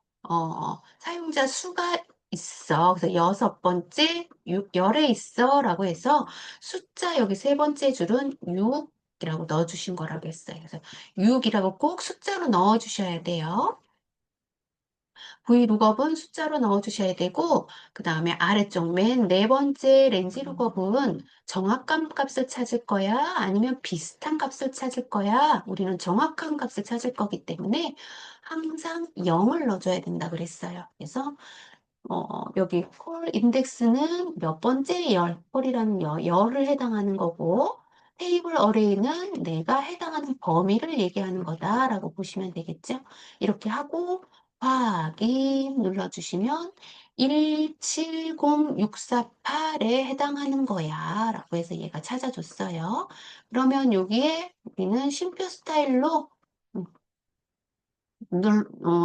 [SPEAKER 2] 사용자 수가 있어. 그래서 여섯 번째, 열에 있어? 라고 해서 숫자 여기 세 번째 줄은 6 이라고 넣어주신 거라고 했어요. 그래서 6이라고 꼭 숫자로 넣어주셔야 돼요. V룩업은 숫자로 넣어주셔야 되고, 그 다음에 아래쪽 맨 네 번째 렌지 룩업은 정확한 값을 찾을 거야? 아니면 비슷한 값을 찾을 거야? 우리는 정확한 값을 찾을 거기 때문에 항상 0을 넣어줘야 된다 그랬어요. 그래서 여기 콜 인덱스는 몇 번째 열, 콜이라는 열을 해당하는 거고, 테이블 어레이는 내가 해당하는 범위를 얘기하는 거다라고 보시면 되겠죠. 이렇게 하고 확인 눌러주시면 170648에 해당하는 거야 라고 해서 얘가 찾아줬어요. 그러면 여기에 우리는 쉼표 스타일로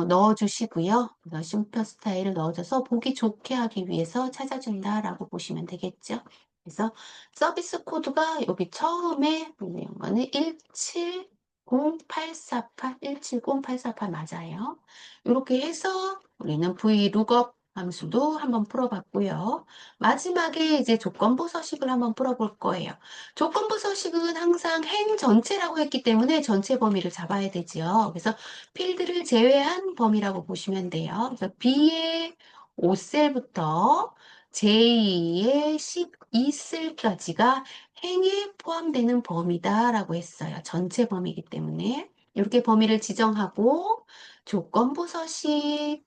[SPEAKER 2] 넣어주시고요. 그래서 쉼표 스타일을 넣어줘서 보기 좋게 하기 위해서 찾아준다라고 보시면 되겠죠. 그래서 서비스 코드가 여기 처음에 있는 거는 170848, 170848 맞아요. 이렇게 해서 우리는 VLOOKUP 함수도 한번 풀어봤고요. 마지막에 이제 조건부 서식을 한번 풀어볼 거예요. 조건부 서식은 항상 행 전체라고 했기 때문에 전체 범위를 잡아야 되죠. 그래서 필드를 제외한 범위라고 보시면 돼요. 그래서 B의 5셀부터 J의 12셀까지가 행에 포함되는 범위다라고 했어요. 전체 범위이기 때문에. 이렇게 범위를 지정하고 조건부 서식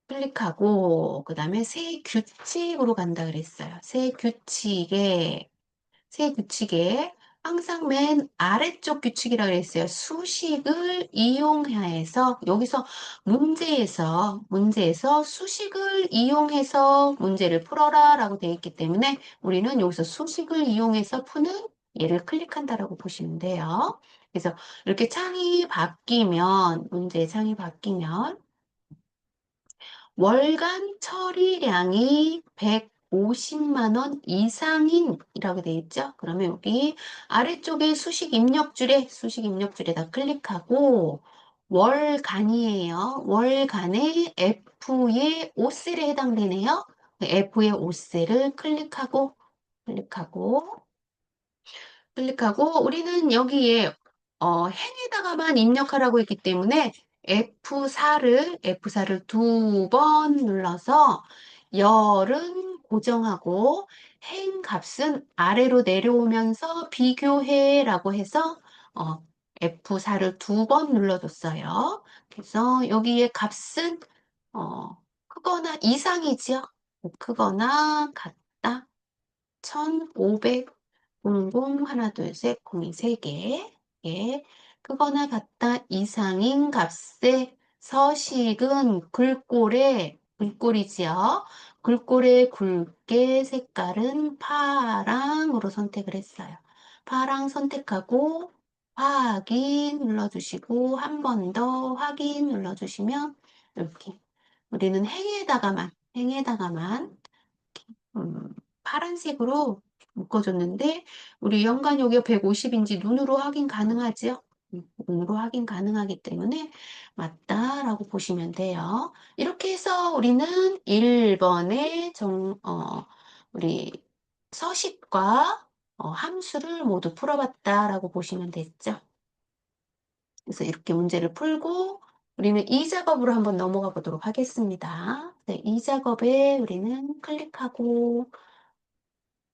[SPEAKER 2] 클릭하고 그 다음에 새 규칙으로 간다 그랬어요. 새 규칙에 항상 맨 아래쪽 규칙이라고 그랬어요. 수식을 이용해서 여기서 문제에서 수식을 이용해서 문제를 풀어라 라고 되어 있기 때문에 우리는 여기서 수식을 이용해서 푸는 얘를 클릭한다라고 보시면 돼요. 그래서 이렇게 창이 바뀌면 문제 창이 바뀌면 월간 처리량이 150만 원 이상인이라고 되어 있죠. 그러면 여기 아래쪽에 수식 입력줄에다 클릭하고 월간이에요. 월간에 F의 5셀에 해당되네요. F의 5셀을 클릭하고 우리는 여기에 행에다가만 입력하라고 했기 때문에 F4를 두 번 눌러서 열은 고정하고 행 값은 아래로 내려오면서 비교해라고 해서 F4를 두 번 눌러줬어요. 그래서 여기에 값은 크거나 이상이지요. 크거나 같다. 1500, 00, 하나, 둘, 셋, 02, 3개. 예. 크거나 같다 이상인 값의 서식은 글꼴이지요. 글꼴의 굵게 색깔은 파랑으로 선택을 했어요. 파랑 선택하고 확인 눌러주시고 한 번 더 확인 눌러주시면 이렇게 우리는 행에다가만 음, 파란색으로 묶어줬는데 우리 연간 여기가 150인지 눈으로 확인 가능하지요? 눈으로 확인 가능하기 때문에 맞다라고 보시면 돼요. 이렇게 해서 우리는 1번의 우리 서식과 함수를 모두 풀어봤다라고 보시면 됐죠. 그래서 이렇게 문제를 풀고 우리는 이 작업으로 한번 넘어가 보도록 하겠습니다. 네, 이 작업에 우리는 클릭하고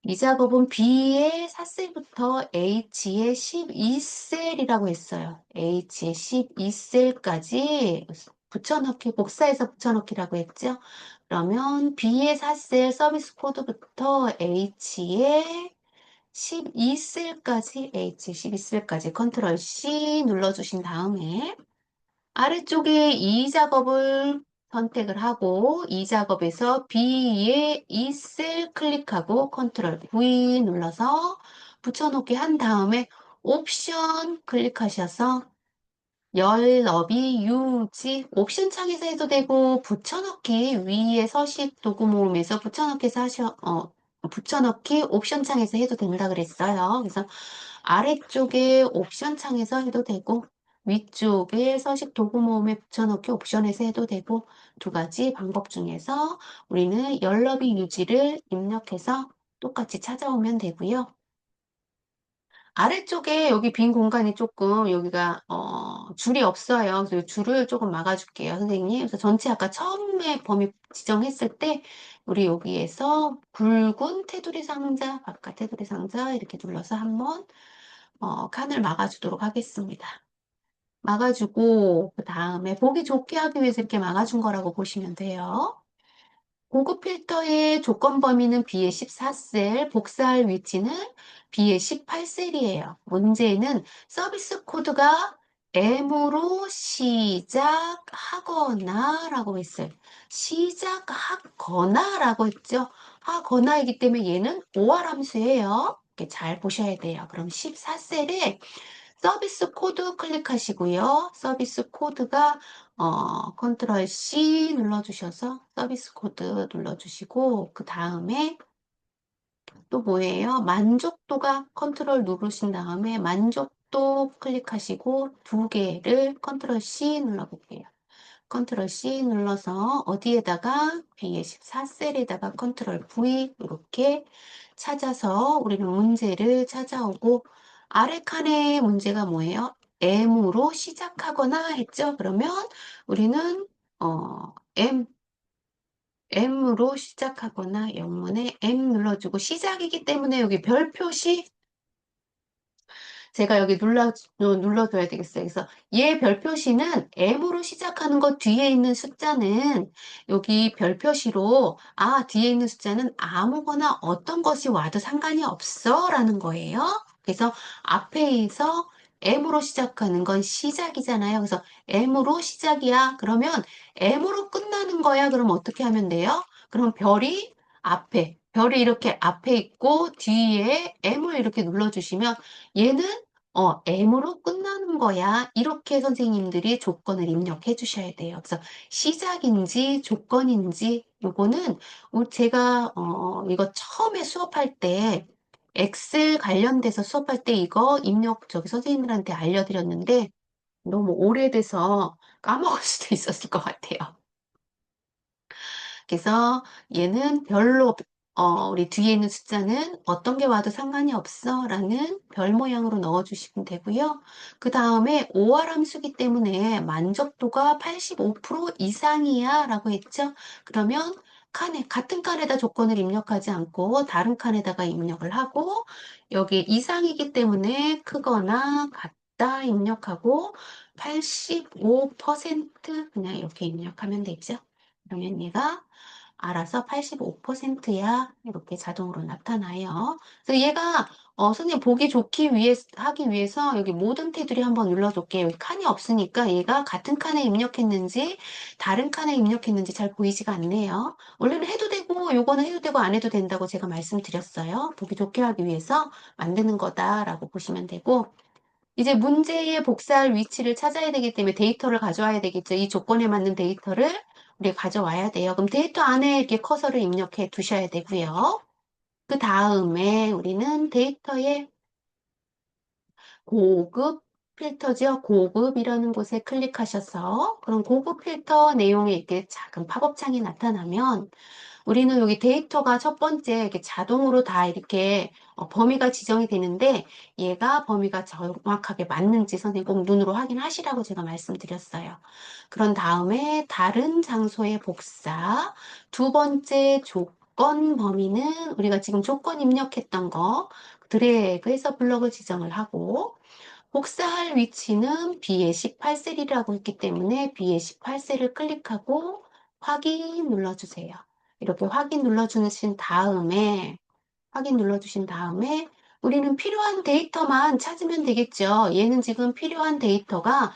[SPEAKER 2] 이 작업은 B의 4셀부터 H의 12셀이라고 했어요. H의 12셀까지 붙여넣기, 복사해서 붙여넣기라고 했죠. 그러면 B의 4셀 서비스 코드부터 H의 12셀까지, H 12셀까지 컨트롤 C 눌러주신 다음에 아래쪽에 이 작업을 선택을 하고 이 작업에서 B의 이 셀 클릭하고 컨트롤 V 눌러서 붙여넣기 한 다음에 옵션 클릭하셔서 열 너비 유지 옵션 창에서 해도 되고 붙여넣기 위에 서식 도구 모음에서 붙여넣기 옵션 창에서 해도 된다 그랬어요. 그래서 아래쪽에 옵션 창에서 해도 되고 위쪽에 서식 도구 모음에 붙여넣기 옵션에서 해도 되고 두 가지 방법 중에서 우리는 열 너비 유지를 입력해서 똑같이 찾아오면 되고요. 아래쪽에 여기 빈 공간이 조금 여기가 줄이 없어요. 그래서 이 줄을 조금 막아줄게요, 선생님. 그래서 전체 아까 처음에 범위 지정했을 때 우리 여기에서 굵은 테두리 상자, 바깥 테두리 상자 이렇게 눌러서 한번 칸을 막아주도록 하겠습니다. 막아주고 그 다음에 보기 좋게 하기 위해서 이렇게 막아준 거라고 보시면 돼요. 고급 필터의 조건 범위는 B의 14셀, 복사할 위치는 B의 18셀이에요. 문제는 서비스 코드가 M으로 시작하거나 라고 했어요. 시작하거나 라고 했죠. 하거나이기 때문에 얘는 OR 함수예요. 이렇게 잘 보셔야 돼요. 그럼 14셀에 서비스 코드 클릭하시고요. 서비스 코드가 컨트롤 C 눌러주셔서 서비스 코드 눌러주시고 그 다음에 또 뭐예요? 만족도가 컨트롤 누르신 다음에 만족도 클릭하시고 두 개를 컨트롤 C 눌러볼게요. 컨트롤 C 눌러서 어디에다가 B의 14셀에다가 컨트롤 V 이렇게 찾아서 우리는 문제를 찾아오고 아래 칸에 문제가 뭐예요? M으로 시작하거나 했죠? 그러면 우리는 M으로 시작하거나 영문에 M 눌러주고 시작이기 때문에 여기 별 표시 제가 여기 눌러줘야 되겠어요. 그래서 얘 별표시는 M으로 시작하는 것 뒤에 있는 숫자는 여기 별표시로 뒤에 있는 숫자는 아무거나 어떤 것이 와도 상관이 없어 라는 거예요. 그래서 앞에서 M으로 시작하는 건 시작이잖아요. 그래서 M으로 시작이야. 그러면 M으로 끝나는 거야. 그럼 어떻게 하면 돼요? 그럼 별이 이렇게 앞에 있고 뒤에 M을 이렇게 눌러주시면 얘는 M으로 끝나는 거야. 이렇게 선생님들이 조건을 입력해 주셔야 돼요. 그래서 시작인지 조건인지 요거는 제가 이거 처음에 수업할 때 엑셀 관련돼서 수업할 때 이거 입력 저기 선생님들한테 알려드렸는데 너무 오래돼서 까먹을 수도 있었을 것 같아요. 그래서 얘는 별로 우리 뒤에 있는 숫자는 어떤 게 와도 상관이 없어 라는 별 모양으로 넣어주시면 되고요. 그 다음에 OR 함수기 때문에 만족도가 85% 이상이야 라고 했죠. 그러면 같은 칸에다 조건을 입력하지 않고 다른 칸에다가 입력을 하고 여기 이상이기 때문에 크거나 같다 입력하고 85% 그냥 이렇게 입력하면 되죠. 그러면 얘가 알아서 85%야 이렇게 자동으로 나타나요. 그래서 얘가 선생님 보기 좋기 위해 하기 위해서 여기 모든 테두리 한번 눌러줄게요. 여기 칸이 없으니까 얘가 같은 칸에 입력했는지 다른 칸에 입력했는지 잘 보이지가 않네요. 원래는 해도 되고 요거는 해도 되고 안 해도 된다고 제가 말씀드렸어요. 보기 좋게 하기 위해서 만드는 거다라고 보시면 되고, 이제 문제의 복사할 위치를 찾아야 되기 때문에 데이터를 가져와야 되겠죠. 이 조건에 맞는 데이터를 우리가 가져와야 돼요. 그럼 데이터 안에 이렇게 커서를 입력해 두셔야 되고요. 그 다음에 우리는 데이터에 고급 필터죠. 고급이라는 곳에 클릭하셔서 그럼 고급 필터 내용에 이렇게 작은 팝업창이 나타나면 우리는 여기 데이터가 첫 번째 이렇게 자동으로 다 이렇게 범위가 지정이 되는데 얘가 범위가 정확하게 맞는지 선생님 꼭 눈으로 확인하시라고 제가 말씀드렸어요. 그런 다음에 다른 장소의 복사, 두 번째 조건 범위는 우리가 지금 조건 입력했던 거 드래그해서 블럭을 지정을 하고, 복사할 위치는 B의 18셀이라고 했기 때문에 B의 18셀을 클릭하고 확인 눌러주세요. 이렇게 확인 눌러주신 다음에 우리는 필요한 데이터만 찾으면 되겠죠. 얘는 지금 필요한 데이터가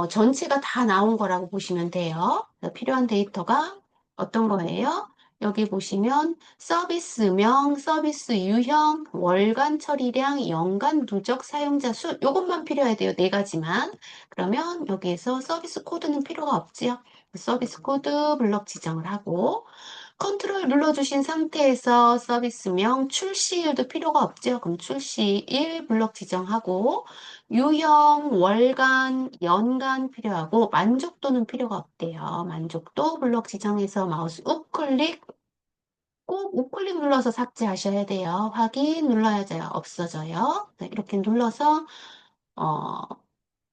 [SPEAKER 2] 전체가 다 나온 거라고 보시면 돼요. 필요한 데이터가 어떤 거예요? 여기 보시면 서비스명, 서비스 유형, 월간 처리량, 연간 누적 사용자 수, 요것만 필요해야 돼요. 네 가지만. 그러면 여기에서 서비스 코드는 필요가 없지요. 서비스 코드 블럭 지정을 하고, 컨트롤 눌러주신 상태에서 서비스명, 출시일도 필요가 없죠. 그럼 출시일 블럭 지정하고, 유형, 월간, 연간 필요하고 만족도는 필요가 없대요. 만족도 블럭 지정해서 마우스 우클릭, 꼭 우클릭 눌러서 삭제하셔야 돼요. 확인 눌러야죠. 없어져요. 네, 이렇게 눌러서 어,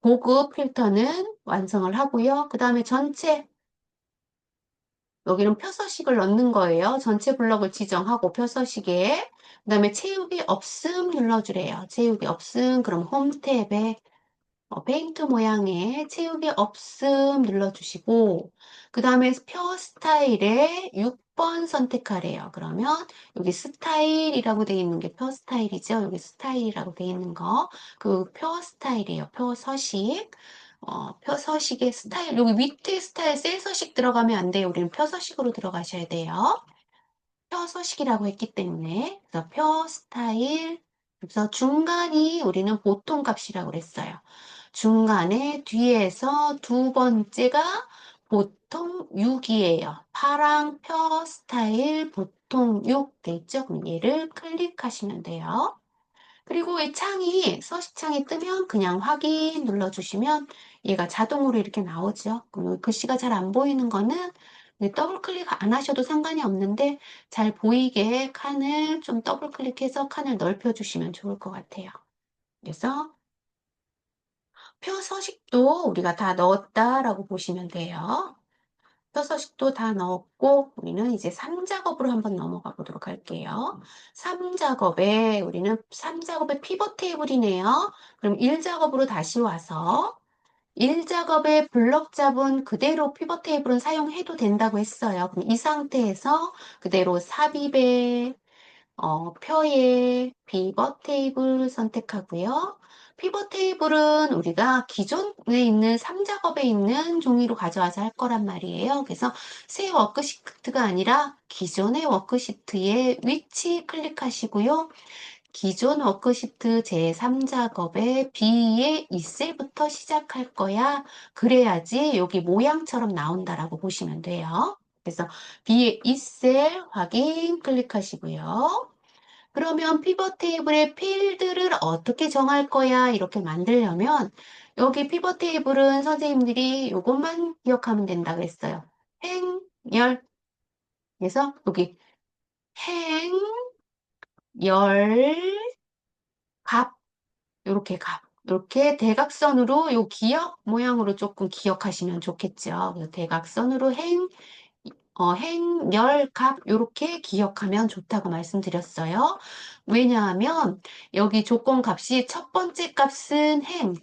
[SPEAKER 2] 고급 필터는 완성을 하고요. 그 다음에 전체 여기는 표서식을 넣는 거예요. 전체 블럭을 지정하고 표서식에 그 다음에 채우기 없음 눌러주래요. 채우기 없음 그럼 홈 탭에 페인트 모양의 채우기 없음 눌러주시고 그 다음에 표 스타일에 6번 선택하래요. 그러면 여기 스타일이라고 되어 있는 게 표 스타일이죠. 여기 스타일이라고 되어 있는 거 그 표 스타일이에요. 표 서식. 표 서식의 스타일 여기 밑에 스타일 셀 서식 들어가면 안 돼요. 우리는 표 서식으로 들어가셔야 돼요. 표 서식이라고 했기 때문에 그래서 표 스타일 그래서 중간이 우리는 보통 값이라고 그랬어요. 중간에 뒤에서 두 번째가 보통 6이에요. 파랑 표 스타일 보통 6 돼 있죠? 그럼 얘를 클릭하시면 돼요. 그리고 이 창이 서식창이 뜨면 그냥 확인 눌러주시면 얘가 자동으로 이렇게 나오죠. 그럼 글씨가 잘 안 보이는 거는 더블 클릭 안 하셔도 상관이 없는데 잘 보이게 칸을 좀 더블 클릭해서 칸을 넓혀주시면 좋을 것 같아요. 그래서 표 서식도 우리가 다 넣었다라고 보시면 돼요. 표 서식도 다 넣었고 우리는 이제 3작업으로 한번 넘어가 보도록 할게요. 3작업에 우리는 3작업의 피벗 테이블이네요. 그럼 1작업으로 다시 와서 1작업의 블럭 잡은 그대로 피벗 테이블은 사용해도 된다고 했어요. 그럼 이 상태에서 그대로 삽입에 표에 피벗 테이블 선택하고요. 피벗 테이블은 우리가 기존에 있는 3작업에 있는 종이로 가져와서 할 거란 말이에요. 그래서 새 워크시트가 아니라 기존의 워크시트의 위치 클릭하시고요. 기존 워크시트 제3작업의 B의 2셀부터 시작할 거야. 그래야지 여기 모양처럼 나온다라고 보시면 돼요. 그래서 B의 2셀 확인 클릭하시고요. 그러면 피벗 테이블의 필드를 어떻게 정할 거야? 이렇게 만들려면 여기 피벗 테이블은 선생님들이 이것만 기억하면 된다고 했어요. 행, 열. 그래서 여기 행, 열, 갑. 이렇게 갑. 이렇게 대각선으로 요 기역 모양으로 조금 기억하시면 좋겠죠. 그래서 대각선으로 행, 열, 갑, 요렇게 기억하면 좋다고 말씀드렸어요. 왜냐하면 여기 조건 값이 첫 번째 값은 행,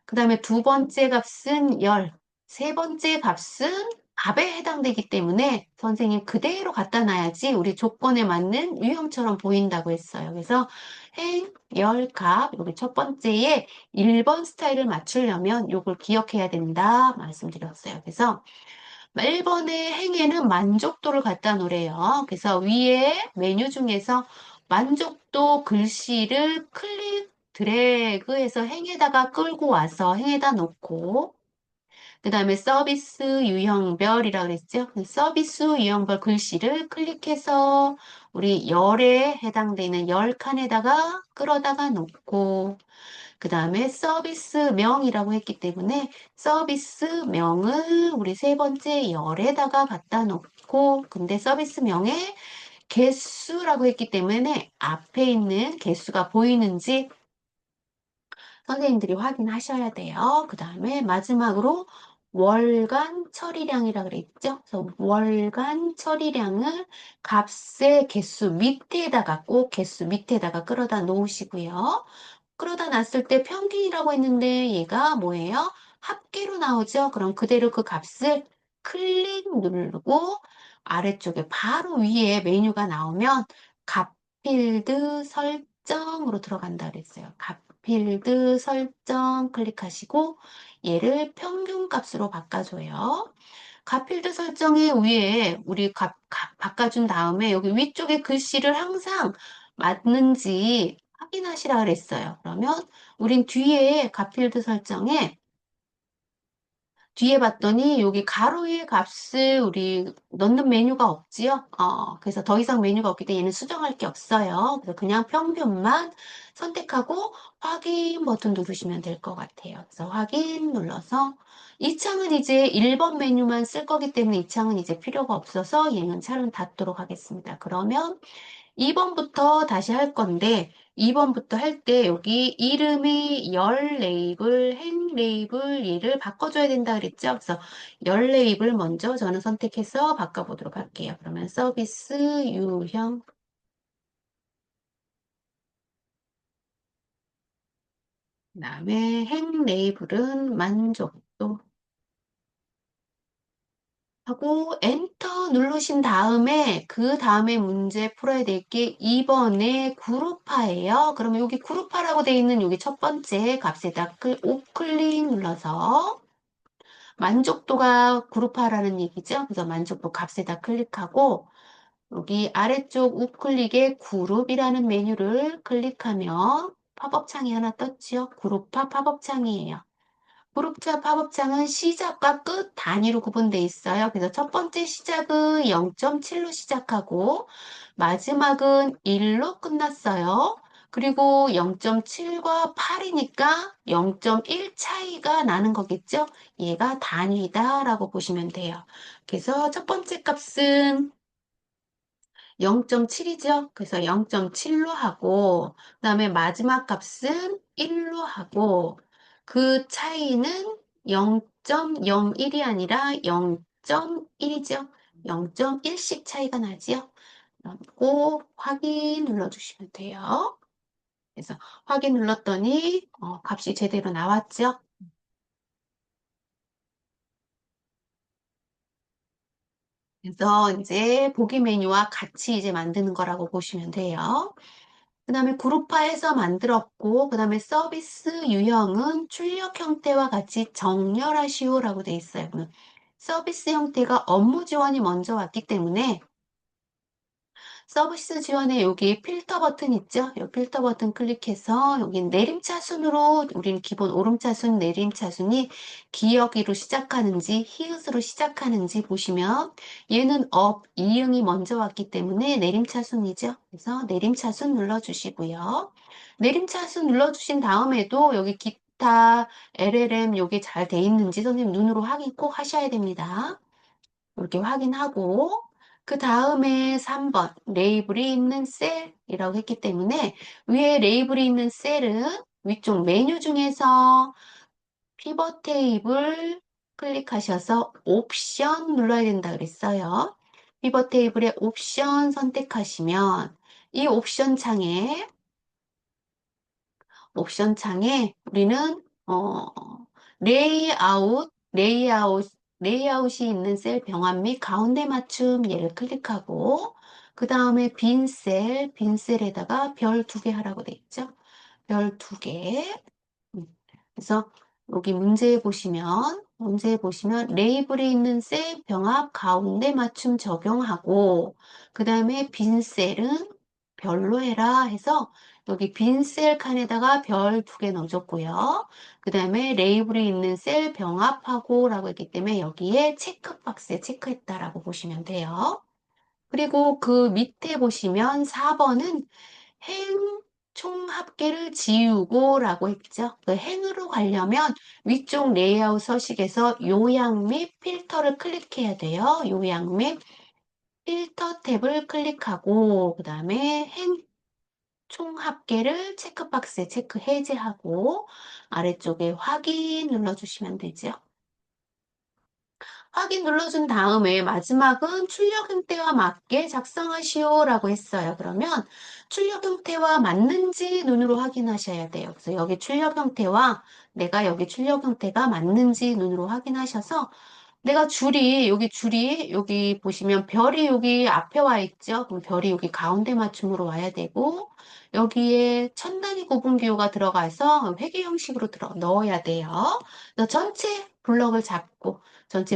[SPEAKER 2] 그 다음에 두 번째 값은 열, 세 번째 값은 값에 해당되기 때문에 선생님 그대로 갖다 놔야지 우리 조건에 맞는 유형처럼 보인다고 했어요. 그래서 행, 열, 값, 여기 첫 번째에 1번 스타일을 맞추려면 요걸 기억해야 된다 말씀드렸어요. 그래서 1번의 행에는 만족도를 갖다 놓으래요. 그래서 위에 메뉴 중에서 만족도 글씨를 클릭, 드래그해서 행에다가 끌고 와서 행에다 놓고 그 다음에 서비스 유형별이라 그랬죠. 그 서비스 유형별 글씨를 클릭해서 우리 열에 해당되는 열 칸에다가 끌어다가 놓고 그 다음에 서비스명이라고 했기 때문에 서비스명을 우리 세 번째 열에다가 갖다 놓고 근데 서비스명에 개수라고 했기 때문에 앞에 있는 개수가 보이는지 선생님들이 확인하셔야 돼요. 그 다음에 마지막으로 월간 처리량이라 그랬죠. 그래서 월간 처리량을 값의 개수 밑에다가 꼭 개수 밑에다가 끌어다 놓으시고요. 그러다 놨을 때 평균이라고 했는데 얘가 뭐예요? 합계로 나오죠? 그럼 그대로 그 값을 클릭 누르고 아래쪽에 바로 위에 메뉴가 나오면 값 필드 설정으로 들어간다 그랬어요. 값 필드 설정 클릭하시고 얘를 평균 값으로 바꿔줘요. 값 필드 설정에 위에 우리 값 바꿔준 다음에 여기 위쪽에 글씨를 항상 맞는지 확인하시라 그랬어요. 그러면 우린 뒤에 값필드 설정에 뒤에 봤더니 여기 가로의 값을 우리 넣는 메뉴가 없지요. 그래서 더 이상 메뉴가 없기 때문에 얘는 수정할 게 없어요. 그래서 그냥 평균만 선택하고 확인 버튼 누르시면 될 것 같아요. 그래서 확인 눌러서 이 창은 이제 1번 메뉴만 쓸 거기 때문에 이 창은 이제 필요가 없어서 얘는 차를 닫도록 하겠습니다. 그러면 2번부터 다시 할 건데 2번부터 할 때 여기 이름이 열 레이블, 행 레이블 얘를 바꿔줘야 된다 그랬죠? 그래서 열 레이블 먼저 저는 선택해서 바꿔보도록 할게요. 그러면 서비스 유형 그다음에 행 레이블은 만족도 하고 엔터 누르신 다음에 그 다음에 문제 풀어야 될 게 2번의 그룹화예요. 그러면 여기 그룹화라고 되어 있는 여기 첫 번째 값에다 오클릭 눌러서 만족도가 그룹화라는 얘기죠. 그래서 만족도 값에다 클릭하고 여기 아래쪽 우클릭에 그룹이라는 메뉴를 클릭하면 팝업 창이 하나 떴죠. 그룹화 팝업 창이에요. 그룹차 팝업창은 시작과 끝 단위로 구분되어 있어요. 그래서 첫 번째 시작은 0.7로 시작하고 마지막은 1로 끝났어요. 그리고 0.7과 8이니까 0.1 차이가 나는 거겠죠? 얘가 단위다라고 보시면 돼요. 그래서 첫 번째 값은 0.7이죠. 그래서 0.7로 하고, 그 다음에 마지막 값은 1로 하고, 그 차이는 0.01이 아니라 0.1이죠. 0.1씩 차이가 나지요. 그리고 확인 눌러주시면 돼요. 그래서 확인 눌렀더니 값이 제대로 나왔죠. 그래서 이제 보기 메뉴와 같이 이제 만드는 거라고 보시면 돼요. 그 다음에 그룹화해서 만들었고, 그 다음에 서비스 유형은 출력 형태와 같이 정렬하시오라고 돼 있어요. 그러면 서비스 형태가 업무 지원이 먼저 왔기 때문에 서비스 지원에 여기 필터 버튼 있죠? 이 필터 버튼 클릭해서 여기 내림차순으로 우리는 기본 오름차순, 내림차순이 기역이로 시작하는지 히읗으로 시작하는지 보시면 얘는 업, 이응이 먼저 왔기 때문에 내림차순이죠. 그래서 내림차순 눌러주시고요. 내림차순 눌러주신 다음에도 여기 기타, LLM 여기 잘 돼 있는지 선생님 눈으로 확인 꼭 하셔야 됩니다. 이렇게 확인하고 그 다음에 3번 레이블이 있는 셀이라고 했기 때문에 위에 레이블이 있는 셀은 위쪽 메뉴 중에서 피벗 테이블 클릭하셔서 옵션 눌러야 된다 그랬어요. 피벗 테이블의 옵션 선택하시면 이 옵션 창에 우리는 레이아웃이 있는 셀 병합 및 가운데 맞춤 얘를 클릭하고, 그 다음에 빈 셀에다가 별 두 개 하라고 돼 있죠? 별 두 개. 음. 그래서 여기 문제에 보시면 레이블이 있는 셀 병합 가운데 맞춤 적용하고, 그 다음에 빈 셀은 별로 해라 해서 여기 빈 셀 칸에다가 별 두 개 넣어줬고요. 그 다음에 레이블이 있는 셀 병합하고 라고 했기 때문에 여기에 체크박스에 체크했다라고 보시면 돼요. 그리고 그 밑에 보시면 4번은 행 총합계를 지우고 라고 했죠. 그 행으로 가려면 위쪽 레이아웃 서식에서 요약 및 필터를 클릭해야 돼요. 요약 및 필터 탭을 클릭하고 그 다음에 행 총합계를 체크박스에 체크 해제하고 아래쪽에 확인 눌러주시면 되죠. 확인 눌러준 다음에 마지막은 출력 형태와 맞게 작성하시오라고 했어요. 그러면 출력 형태와 맞는지 눈으로 확인하셔야 돼요. 그래서 여기 출력 형태와 내가 여기 출력 형태가 맞는지 눈으로 확인하셔서 내가 여기 보시면 별이 여기 앞에 와 있죠? 그럼 별이 여기 가운데 맞춤으로 와야 되고, 여기에 천 단위 구분 기호가 들어가서 회계 형식으로 넣어야 돼요. 그래서 전체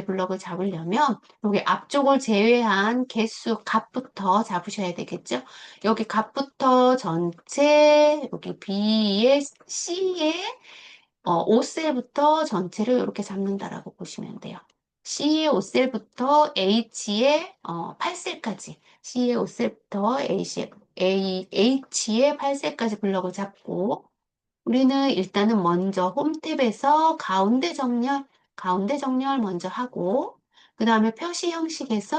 [SPEAKER 2] 블럭을 잡으려면, 여기 앞쪽을 제외한 값부터 잡으셔야 되겠죠? 여기 값부터 전체, 여기 B에, C에 5셀부터 전체를 이렇게 잡는다라고 보시면 돼요. C의 5셀부터 H의 8셀까지, C의 5셀부터 H의 8셀까지 블럭을 잡고, 우리는 일단은 먼저 홈 탭에서 가운데 정렬 먼저 하고, 그 다음에 표시 형식에서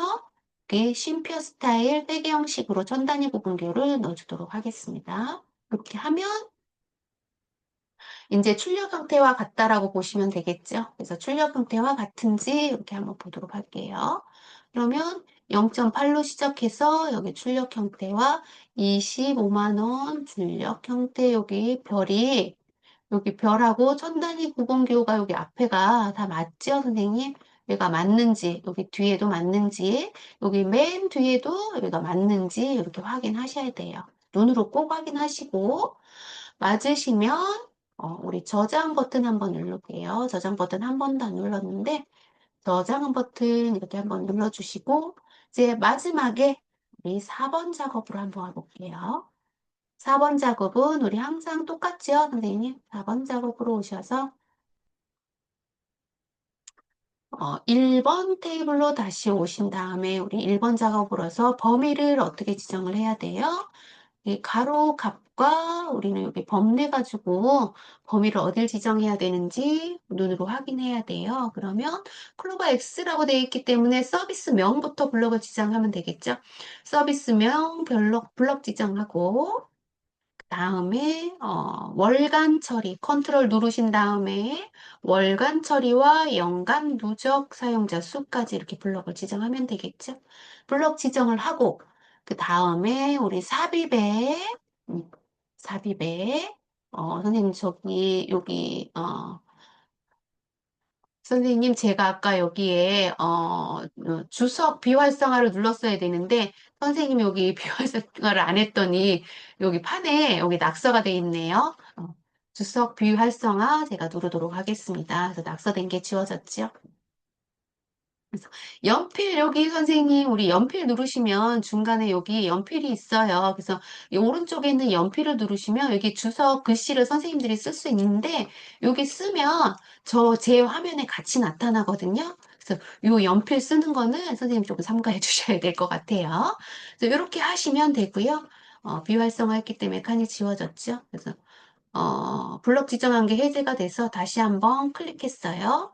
[SPEAKER 2] 쉼표 스타일 회계 형식으로 천 단위 구분교를 넣어주도록 하겠습니다. 이렇게 하면 이제 출력 형태와 같다라고 보시면 되겠죠. 그래서 출력 형태와 같은지 이렇게 한번 보도록 할게요. 그러면 0.8로 시작해서 여기 출력 형태와 25만 원 출력 형태 여기 별하고 천 단위 구분기호가 여기 앞에가 다 맞죠, 선생님? 얘가 맞는지, 여기 뒤에도 맞는지, 여기 맨 뒤에도 여기가 맞는지 이렇게 확인하셔야 돼요. 눈으로 꼭 확인하시고 맞으시면 우리 저장 버튼 한번 누를게요. 저장 버튼 한 번도 안 눌렀는데 저장 버튼 이렇게 한번 눌러주시고 이제 마지막에 우리 4번 작업으로 한번 해볼게요. 4번 작업은 우리 항상 똑같죠, 선생님? 4번 작업으로 오셔서 1번 테이블로 다시 오신 다음에 우리 1번 작업으로 해서 범위를 어떻게 지정을 해야 돼요? 이 가로 값과 우리는 여기 범내 가지고 범위를 어딜 지정해야 되는지 눈으로 확인해야 돼요. 그러면 클로버 X라고 되어 있기 때문에 서비스명부터 블럭을 지정하면 되겠죠. 서비스명 블럭 지정하고 다음에 월간 처리 컨트롤 누르신 다음에 월간 처리와 연간 누적 사용자 수까지 이렇게 블럭을 지정하면 되겠죠. 블럭 지정을 하고 그 다음에 우리 음, 삽입에 선생님 저기 여기 선생님, 제가 아까 여기에, 주석 비활성화를 눌렀어야 되는데, 선생님이 여기 비활성화를 안 했더니, 여기 판에 여기 낙서가 돼 있네요. 주석 비활성화 제가 누르도록 하겠습니다. 그래서 낙서된 게 지워졌죠. 그래서 연필 여기 선생님 우리 연필 누르시면 중간에 여기 연필이 있어요. 그래서 이 오른쪽에 있는 연필을 누르시면 여기 주석 글씨를 선생님들이 쓸 수 있는데 여기 쓰면 제 화면에 같이 나타나거든요. 그래서 이 연필 쓰는 거는 선생님 조금 삼가해 주셔야 될 것 같아요. 그래서 이렇게 하시면 되고요. 비활성화했기 때문에 칸이 지워졌죠. 그래서 블럭 지정한 게 해제가 돼서 다시 한번 클릭했어요.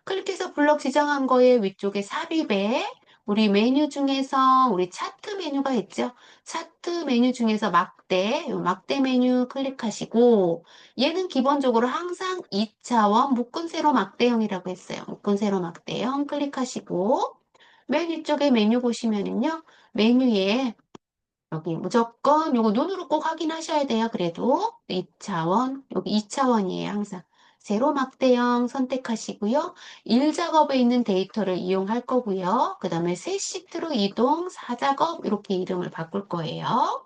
[SPEAKER 2] 클릭해서 블럭 지정한 거에 위쪽에 삽입에 우리 메뉴 중에서 우리 차트 메뉴가 있죠. 차트 메뉴 중에서 요 막대 메뉴 클릭하시고 얘는 기본적으로 항상 2차원 묶은 세로 막대형이라고 했어요. 묶은 세로 막대형 클릭하시고 맨 위쪽에 메뉴 보시면은요. 메뉴에 여기 무조건 요거 눈으로 꼭 확인하셔야 돼요. 그래도 2차원, 여기 2차원이에요. 항상. 세로 막대형 선택하시고요. 1작업에 있는 데이터를 이용할 거고요. 그 다음에 새 시트로 이동, 4작업 이렇게 이름을 바꿀 거예요.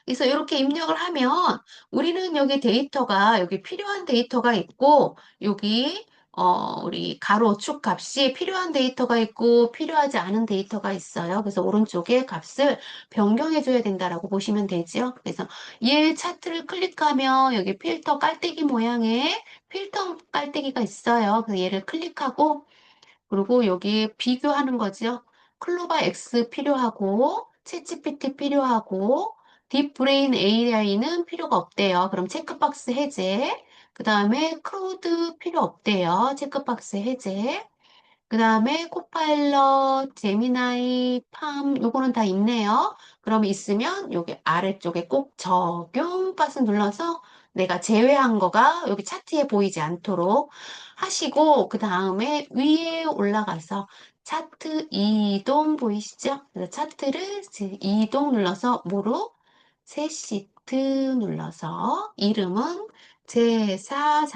[SPEAKER 2] 그래서 이렇게 입력을 하면 우리는 여기 데이터가 여기 필요한 데이터가 있고 여기 우리 가로 축 값이 필요한 데이터가 있고 필요하지 않은 데이터가 있어요. 그래서 오른쪽에 값을 변경해 줘야 된다라고 보시면 되죠. 그래서 얘 차트를 클릭하면 여기 필터 깔때기 모양의 필터 깔때기가 있어요. 그래서 얘를 클릭하고 그리고 여기 비교하는 거죠. 클로바 X 필요하고, 챗GPT 필요하고, 딥브레인 AI는 필요가 없대요. 그럼 체크박스 해제. 그 다음에 크로드 필요 없대요. 체크박스 해제. 그 다음에 코파일럿, 제미나이, 팜, 요거는 다 있네요. 그럼 있으면 여기 아래쪽에 꼭 적용 버튼 눌러서 내가 제외한 거가 여기 차트에 보이지 않도록 하시고, 그 다음에 위에 올라가서 차트 이동 보이시죠? 그래서 차트를 이동 눌러서 뭐로? 새 시트 눌러서 이름은 제4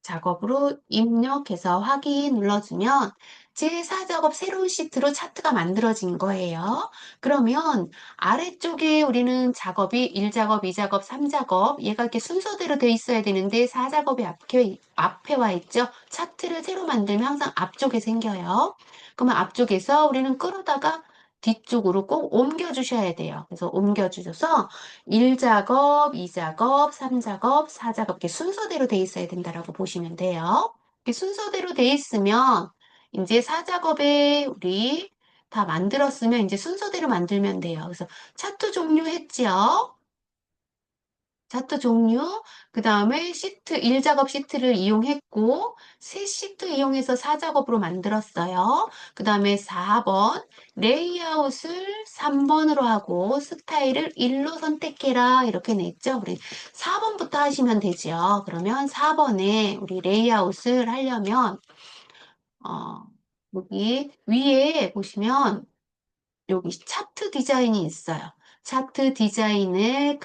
[SPEAKER 2] 작업으로 입력해서 확인 눌러주면 제4작업 새로운 시트로 차트가 만들어진 거예요. 그러면 아래쪽에 우리는 작업이 1작업, 2작업, 3작업 얘가 이렇게 순서대로 돼 있어야 되는데 4작업이 앞에 와 있죠. 차트를 새로 만들면 항상 앞쪽에 생겨요. 그러면 앞쪽에서 우리는 끌어다가 뒤쪽으로 꼭 옮겨주셔야 돼요. 그래서 옮겨주셔서 1작업, 2작업, 3작업, 4작업 이렇게 순서대로 돼 있어야 된다라고 보시면 돼요. 이렇게 순서대로 돼 있으면 이제 4작업에 우리 다 만들었으면 이제 순서대로 만들면 돼요. 그래서 차트 종료했지요. 차트 종류, 그 다음에 시트, 1작업 시트를 이용했고, 새 시트 이용해서 4작업으로 만들었어요. 그 다음에 4번, 레이아웃을 3번으로 하고, 스타일을 1로 선택해라. 이렇게 냈죠. 우리 4번부터 하시면 되죠. 그러면 4번에 우리 레이아웃을 하려면, 어, 여기 위에 보시면, 여기 차트 디자인이 있어요. 차트 디자인을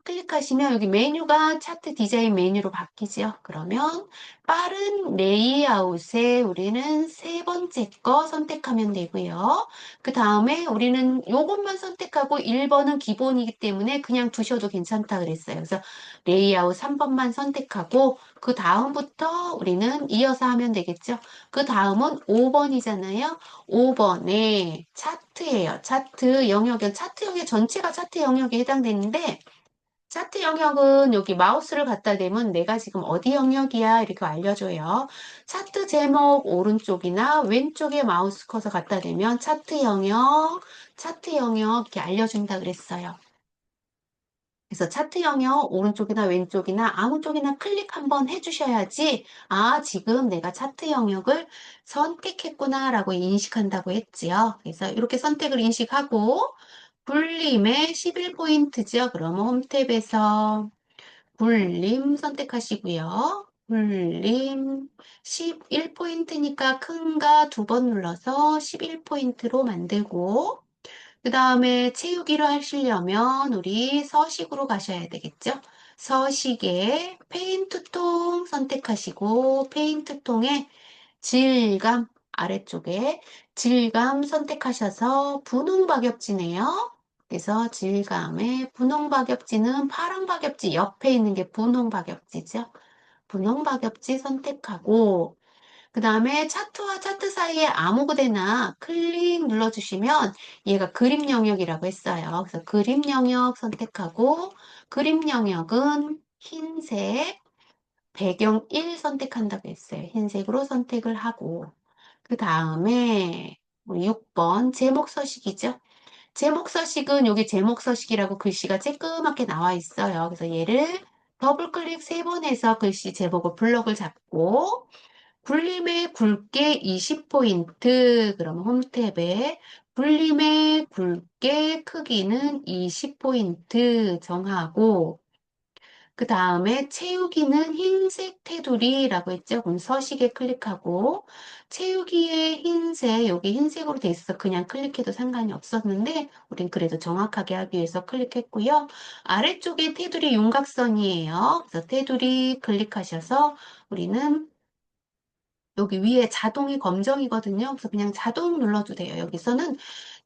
[SPEAKER 2] 클릭하시면 여기 메뉴가 차트 디자인 메뉴로 바뀌죠. 그러면 빠른 레이아웃에 우리는 세 번째 거 선택하면 되고요. 그 다음에 우리는 요것만 선택하고 1번은 기본이기 때문에 그냥 두셔도 괜찮다 그랬어요. 그래서 레이아웃 3번만 선택하고 그 다음부터 우리는 이어서 하면 되겠죠. 그 다음은 5번이잖아요. 5번에 차트예요. 차트 영역은 차트 영역 전체가 차트 영역에 해당되는데 차트 영역은 여기 마우스를 갖다 대면 내가 지금 어디 영역이야 이렇게 알려줘요. 차트 제목 오른쪽이나 왼쪽에 마우스 커서 갖다 대면 차트 영역 이렇게 알려준다 그랬어요. 그래서 차트 영역 오른쪽이나 왼쪽이나 아무 쪽이나 클릭 한번 해주셔야지 아 지금 내가 차트 영역을 선택했구나라고 인식한다고 했지요. 그래서 이렇게 선택을 인식하고 굴림의 11포인트죠. 그러면 홈탭에서 굴림 선택하시고요. 굴림 11포인트니까 큰가 두 번 눌러서 11포인트로 만들고 그 다음에 채우기로 하시려면 우리 서식으로 가셔야 되겠죠? 서식에 페인트 통 선택하시고 페인트 통에 질감 아래쪽에 질감 선택하셔서 분홍 박엽지네요. 그래서 질감의 분홍 박엽지는 파랑 박엽지 옆에 있는 게 분홍 박엽지죠. 분홍 박엽지 선택하고 그 다음에 차트와 차트 사이에 아무 데나 클릭 눌러주시면 얘가 그림 영역이라고 했어요. 그래서 그림 영역 선택하고 그림 영역은 흰색 배경 1 선택한다고 했어요. 흰색으로 선택을 하고 그 다음에 6번 제목 서식이죠. 제목 서식은 여기 제목 서식이라고 글씨가 쬐끄맣게 나와 있어요. 그래서 얘를 더블 클릭 3번 해서 글씨 제목을 블럭을 잡고 굴림의 굵게 20포인트 그러면 홈탭에 굴림의 굵게 크기는 20포인트 정하고 그 다음에 채우기는 흰색 테두리라고 했죠. 그럼 서식에 클릭하고 채우기의 흰색, 여기 흰색으로 돼 있어서 그냥 클릭해도 상관이 없었는데 우린 그래도 정확하게 하기 위해서 클릭했고요. 아래쪽에 테두리 윤곽선이에요. 그래서 테두리 클릭하셔서 우리는 여기 위에 자동이 검정이거든요. 그래서 그냥 자동 눌러도 돼요. 여기서는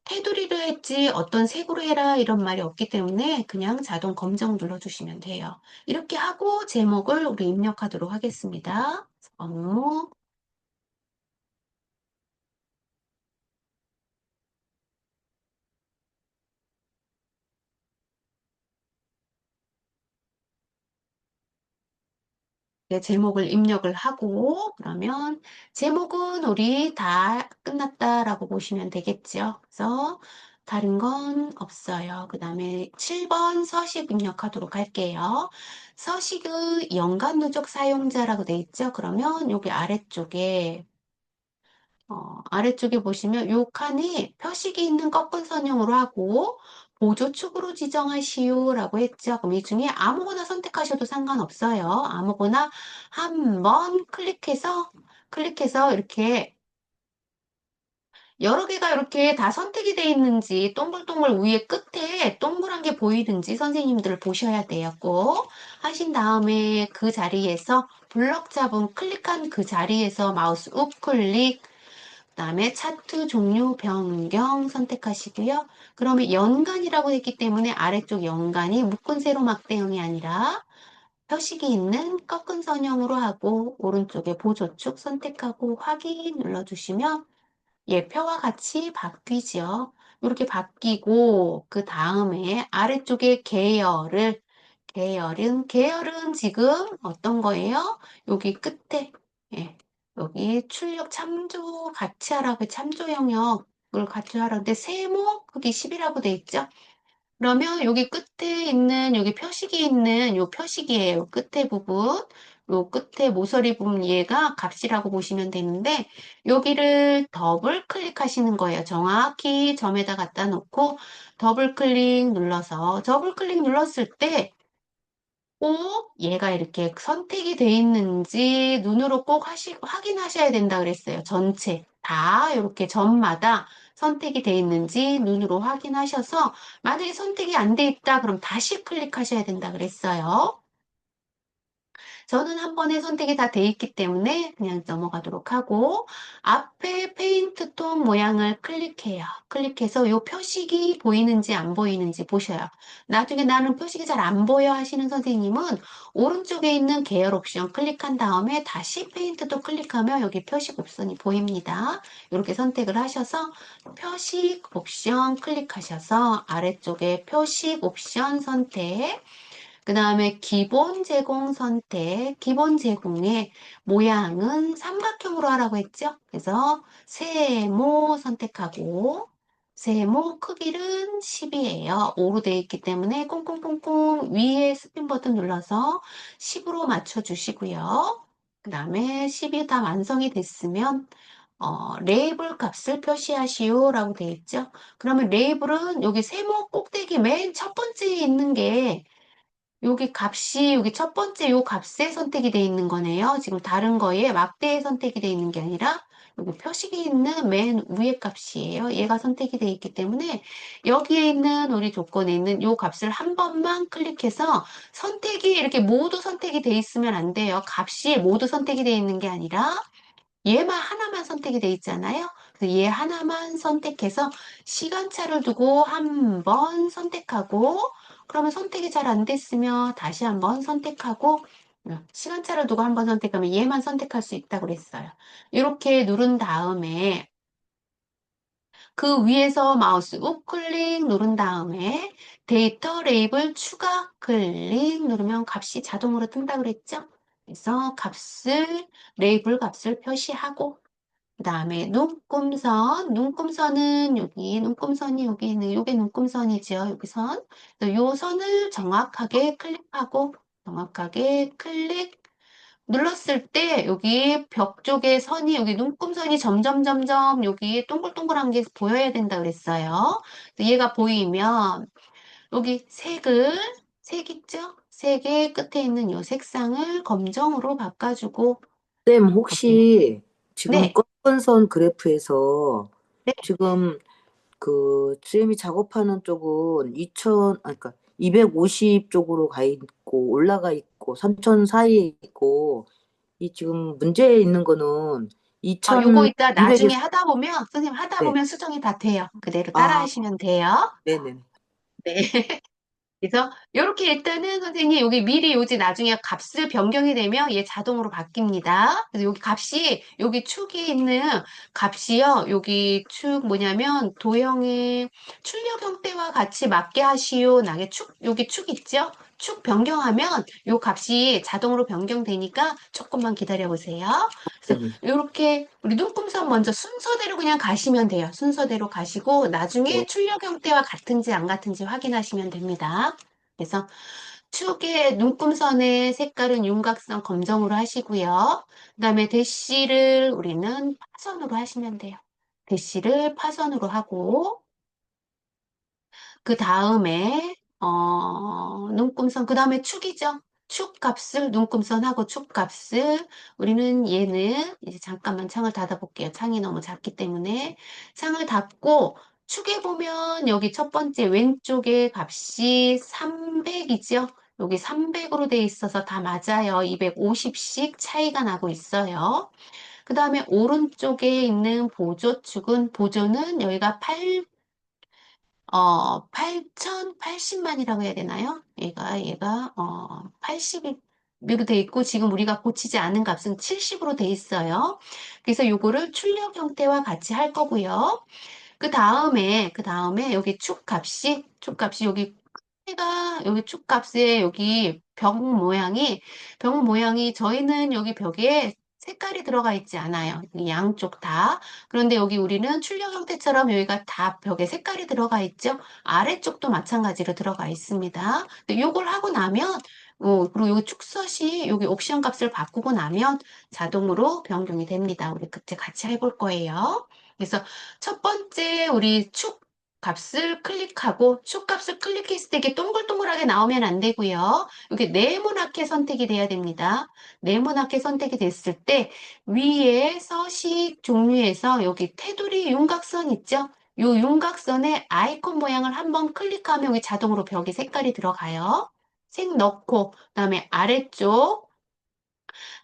[SPEAKER 2] 테두리를 했지 어떤 색으로 해라 이런 말이 없기 때문에 그냥 자동 검정 눌러주시면 돼요. 이렇게 하고 제목을 우리 입력하도록 하겠습니다. 업무, 네, 제목을 입력을 하고 그러면 제목은 우리 다 끝났다라고 보시면 되겠죠. 그래서 다른 건 없어요. 그 다음에 7번 서식 입력하도록 할게요. 서식의 연간 누적 사용자라고 돼 있죠. 그러면 여기 아래쪽에 아래쪽에 보시면 요 칸에 표식이 있는 꺾은 선형으로 하고 보조축으로 지정하시오라고 했죠. 그럼 이 중에 아무거나 선택하셔도 상관없어요. 아무거나 한번 클릭해서 이렇게 여러 개가 이렇게 다 선택이 돼 있는지 동글동글 위에 끝에 동그란 게 보이는지 선생님들 보셔야 돼요. 꼭 하신 다음에 그 자리에서 블럭 잡음 클릭한 그 자리에서 마우스 우클릭 그다음에 차트 종류 변경 선택하시고요. 그러면 연간이라고 했기 때문에 아래쪽 연간이 묶은 세로 막대형이 아니라 표식이 있는 꺾은 선형으로 하고 오른쪽에 보조축 선택하고 확인 눌러주시면 예, 표와 같이 바뀌죠. 이렇게 바뀌고 그 다음에 아래쪽에 계열은 지금 어떤 거예요? 여기 끝에 예, 여기 출력 참조 같이 하라고 참조 영역을 같이 하라는데 세모 크기 10이라고 돼 있죠? 그러면 여기 끝에 있는 여기 표식이 있는 요 표식이에요. 끝에 부분. 요 끝에 모서리 부분 얘가 값이라고 보시면 되는데 여기를 더블 클릭하시는 거예요. 정확히 점에다 갖다 놓고 더블 클릭 눌러서 더블 클릭 눌렀을 때 꼭 얘가 이렇게 선택이 돼 있는지 눈으로 꼭 확인하셔야 된다 그랬어요. 전체 다 이렇게 점마다 선택이 돼 있는지 눈으로 확인하셔서 만약에 선택이 안 돼 있다 그럼 다시 클릭하셔야 된다 그랬어요. 저는 한 번에 선택이 다 돼 있기 때문에 그냥 넘어가도록 하고 앞에 페인트 톤 모양을 클릭해요. 클릭해서 이 표식이 보이는지 안 보이는지 보셔요. 나중에 나는 표식이 잘 안 보여 하시는 선생님은 오른쪽에 있는 계열 옵션 클릭한 다음에 다시 페인트 톤 클릭하면 여기 표식 옵션이 보입니다. 이렇게 선택을 하셔서 표식 옵션 클릭하셔서 아래쪽에 표식 옵션 선택 그 다음에 기본 제공 선택, 기본 제공의 모양은 삼각형으로 하라고 했죠? 그래서 세모 선택하고 세모 크기는 10이에요. 5로 되어 있기 때문에 꽁꽁꽁꽁 위에 스핀 버튼 눌러서 10으로 맞춰주시고요. 그 다음에 10이 다 완성이 됐으면 레이블 값을 표시하시오 라고 되어 있죠. 그러면 레이블은 여기 세모 꼭대기 맨 첫 번째에 있는 게 여기 값이 여기 첫 번째 요 값에 선택이 돼 있는 거네요. 지금 다른 거에 막대에 선택이 돼 있는 게 아니라 여기 표식이 있는 맨 위에 값이에요. 얘가 선택이 돼 있기 때문에 여기에 있는 우리 조건에 있는 요 값을 한 번만 클릭해서 선택이 이렇게 모두 선택이 돼 있으면 안 돼요. 값이 모두 선택이 돼 있는 게 아니라 얘만 하나만 선택이 돼 있잖아요. 그래서 얘 하나만 선택해서 시간차를 두고 한 번 선택하고 그러면 선택이 잘 안 됐으면 다시 한 번 선택하고 시간차를 두고 한 번 선택하면 얘만 선택할 수 있다고 그랬어요. 이렇게 누른 다음에 그 위에서 마우스 우클릭 누른 다음에 데이터 레이블 추가 클릭 누르면 값이 자동으로 뜬다 그랬죠? 그래서 레이블 값을 표시하고 그 다음에 눈금선은 여기, 눈금선이 여기 있는, 요게 눈금선이죠. 여기 선. 그래서 요 선을 정확하게 클릭 눌렀을 때 여기 벽 쪽에 선이, 여기 눈금선이 점점 여기 동글동글한 게 보여야 된다 그랬어요. 그래서 얘가 보이면 여기 색 있죠? 색의 끝에 있는 요 색상을 검정으로 바꿔주고,
[SPEAKER 1] 쌤,
[SPEAKER 2] 오케이.
[SPEAKER 1] 혹시 지금
[SPEAKER 2] 네,
[SPEAKER 1] 검은선 그래프에서
[SPEAKER 2] 네.
[SPEAKER 1] 지금 그 쌤이 작업하는 쪽은 2000, 그러니까 250 쪽으로 가 있고 올라가 있고 3000 사이에 있고 이 지금 문제 있는 거는
[SPEAKER 2] 요거 이따
[SPEAKER 1] 2200에
[SPEAKER 2] 나중에 하다 보면, 선생님 하다
[SPEAKER 1] 네.
[SPEAKER 2] 보면 수정이 다 돼요. 그대로 따라
[SPEAKER 1] 아,
[SPEAKER 2] 하시면 돼요.
[SPEAKER 1] 네네.
[SPEAKER 2] 네. 그래서 이렇게 일단은 선생님 여기 미리 요지 나중에 값을 변경이 되면 얘 자동으로 바뀝니다. 그래서 여기 값이 여기 축이 있는 값이요. 여기 축 뭐냐면 도형의 출력 형태와 같이 맞게 하시오. 나게 축 여기 축 있죠? 축 변경하면 요 값이 자동으로 변경되니까 조금만 기다려 보세요. 그래서
[SPEAKER 1] 네네.
[SPEAKER 2] 이렇게 우리 눈금선 먼저 순서대로 그냥 가시면 돼요. 순서대로 가시고 나중에
[SPEAKER 1] 네.
[SPEAKER 2] 출력 형태와 같은지 안 같은지 확인하시면 됩니다. 그래서 축의 눈금선의 색깔은 윤곽선 검정으로 하시고요. 그다음에 대시를 우리는 파선으로 하시면 돼요. 대시를 파선으로 하고 그 다음에 눈금선 그 다음에 축이죠. 축 값을 눈금선하고 축 값을 우리는 얘는 이제 잠깐만 창을 닫아 볼게요. 창이 너무 작기 때문에 창을 닫고 축에 보면 여기 첫 번째 왼쪽에 값이 300이죠. 여기 300으로 돼 있어서 다 맞아요. 250씩 차이가 나고 있어요. 그 다음에 오른쪽에 있는 보조축은 보조는 여기가 8,080만이라고 해야 되나요? 얘가, 80으로 돼 있고, 지금 우리가 고치지 않은 값은 70으로 돼 있어요. 그래서 요거를 출력 형태와 같이 할 거고요. 그 다음에 여기 축값이 여기 끝에가 여기 축값에 여기 벽 모양이 저희는 여기 벽에 색깔이 들어가 있지 않아요. 이 양쪽 다. 그런데 여기 우리는 출력 형태처럼 여기가 다 벽에 색깔이 들어가 있죠. 아래쪽도 마찬가지로 들어가 있습니다. 근데 요걸 하고 나면 그리고 요 축서시 여기 옵션 값을 바꾸고 나면 자동으로 변경이 됩니다. 우리 그때 같이 해볼 거예요. 그래서 첫 번째 우리 축 값을 클릭하고 축 값을 클릭했을 때 이게 동글동글하게 나오면 안 되고요. 이게 네모나게 선택이 돼야 됩니다. 네모나게 선택이 됐을 때 위에 서식 종류에서 여기 테두리 윤곽선 있죠? 요 윤곽선의 아이콘 모양을 한번 클릭하면 여기 자동으로 벽에 색깔이 들어가요. 색 넣고 그다음에 아래쪽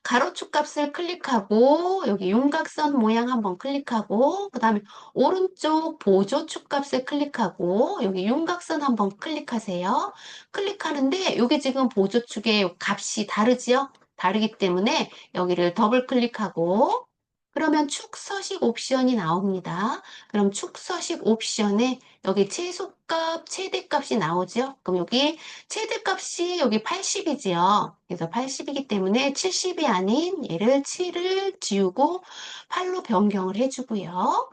[SPEAKER 2] 가로축 값을 클릭하고 여기 윤곽선 모양 한번 클릭하고 그 다음에 오른쪽 보조축 값을 클릭하고 여기 윤곽선 한번 클릭하세요. 클릭하는데 여기 지금 보조축의 값이 다르지요? 다르기 때문에 여기를 더블 클릭하고 그러면 축 서식 옵션이 나옵니다. 그럼 축 서식 옵션에 여기 최소값, 최대값이 나오죠? 그럼 여기 최대값이 여기 80이지요. 그래서 80이기 때문에 70이 아닌 얘를 7을 지우고 8로 변경을 해주고요.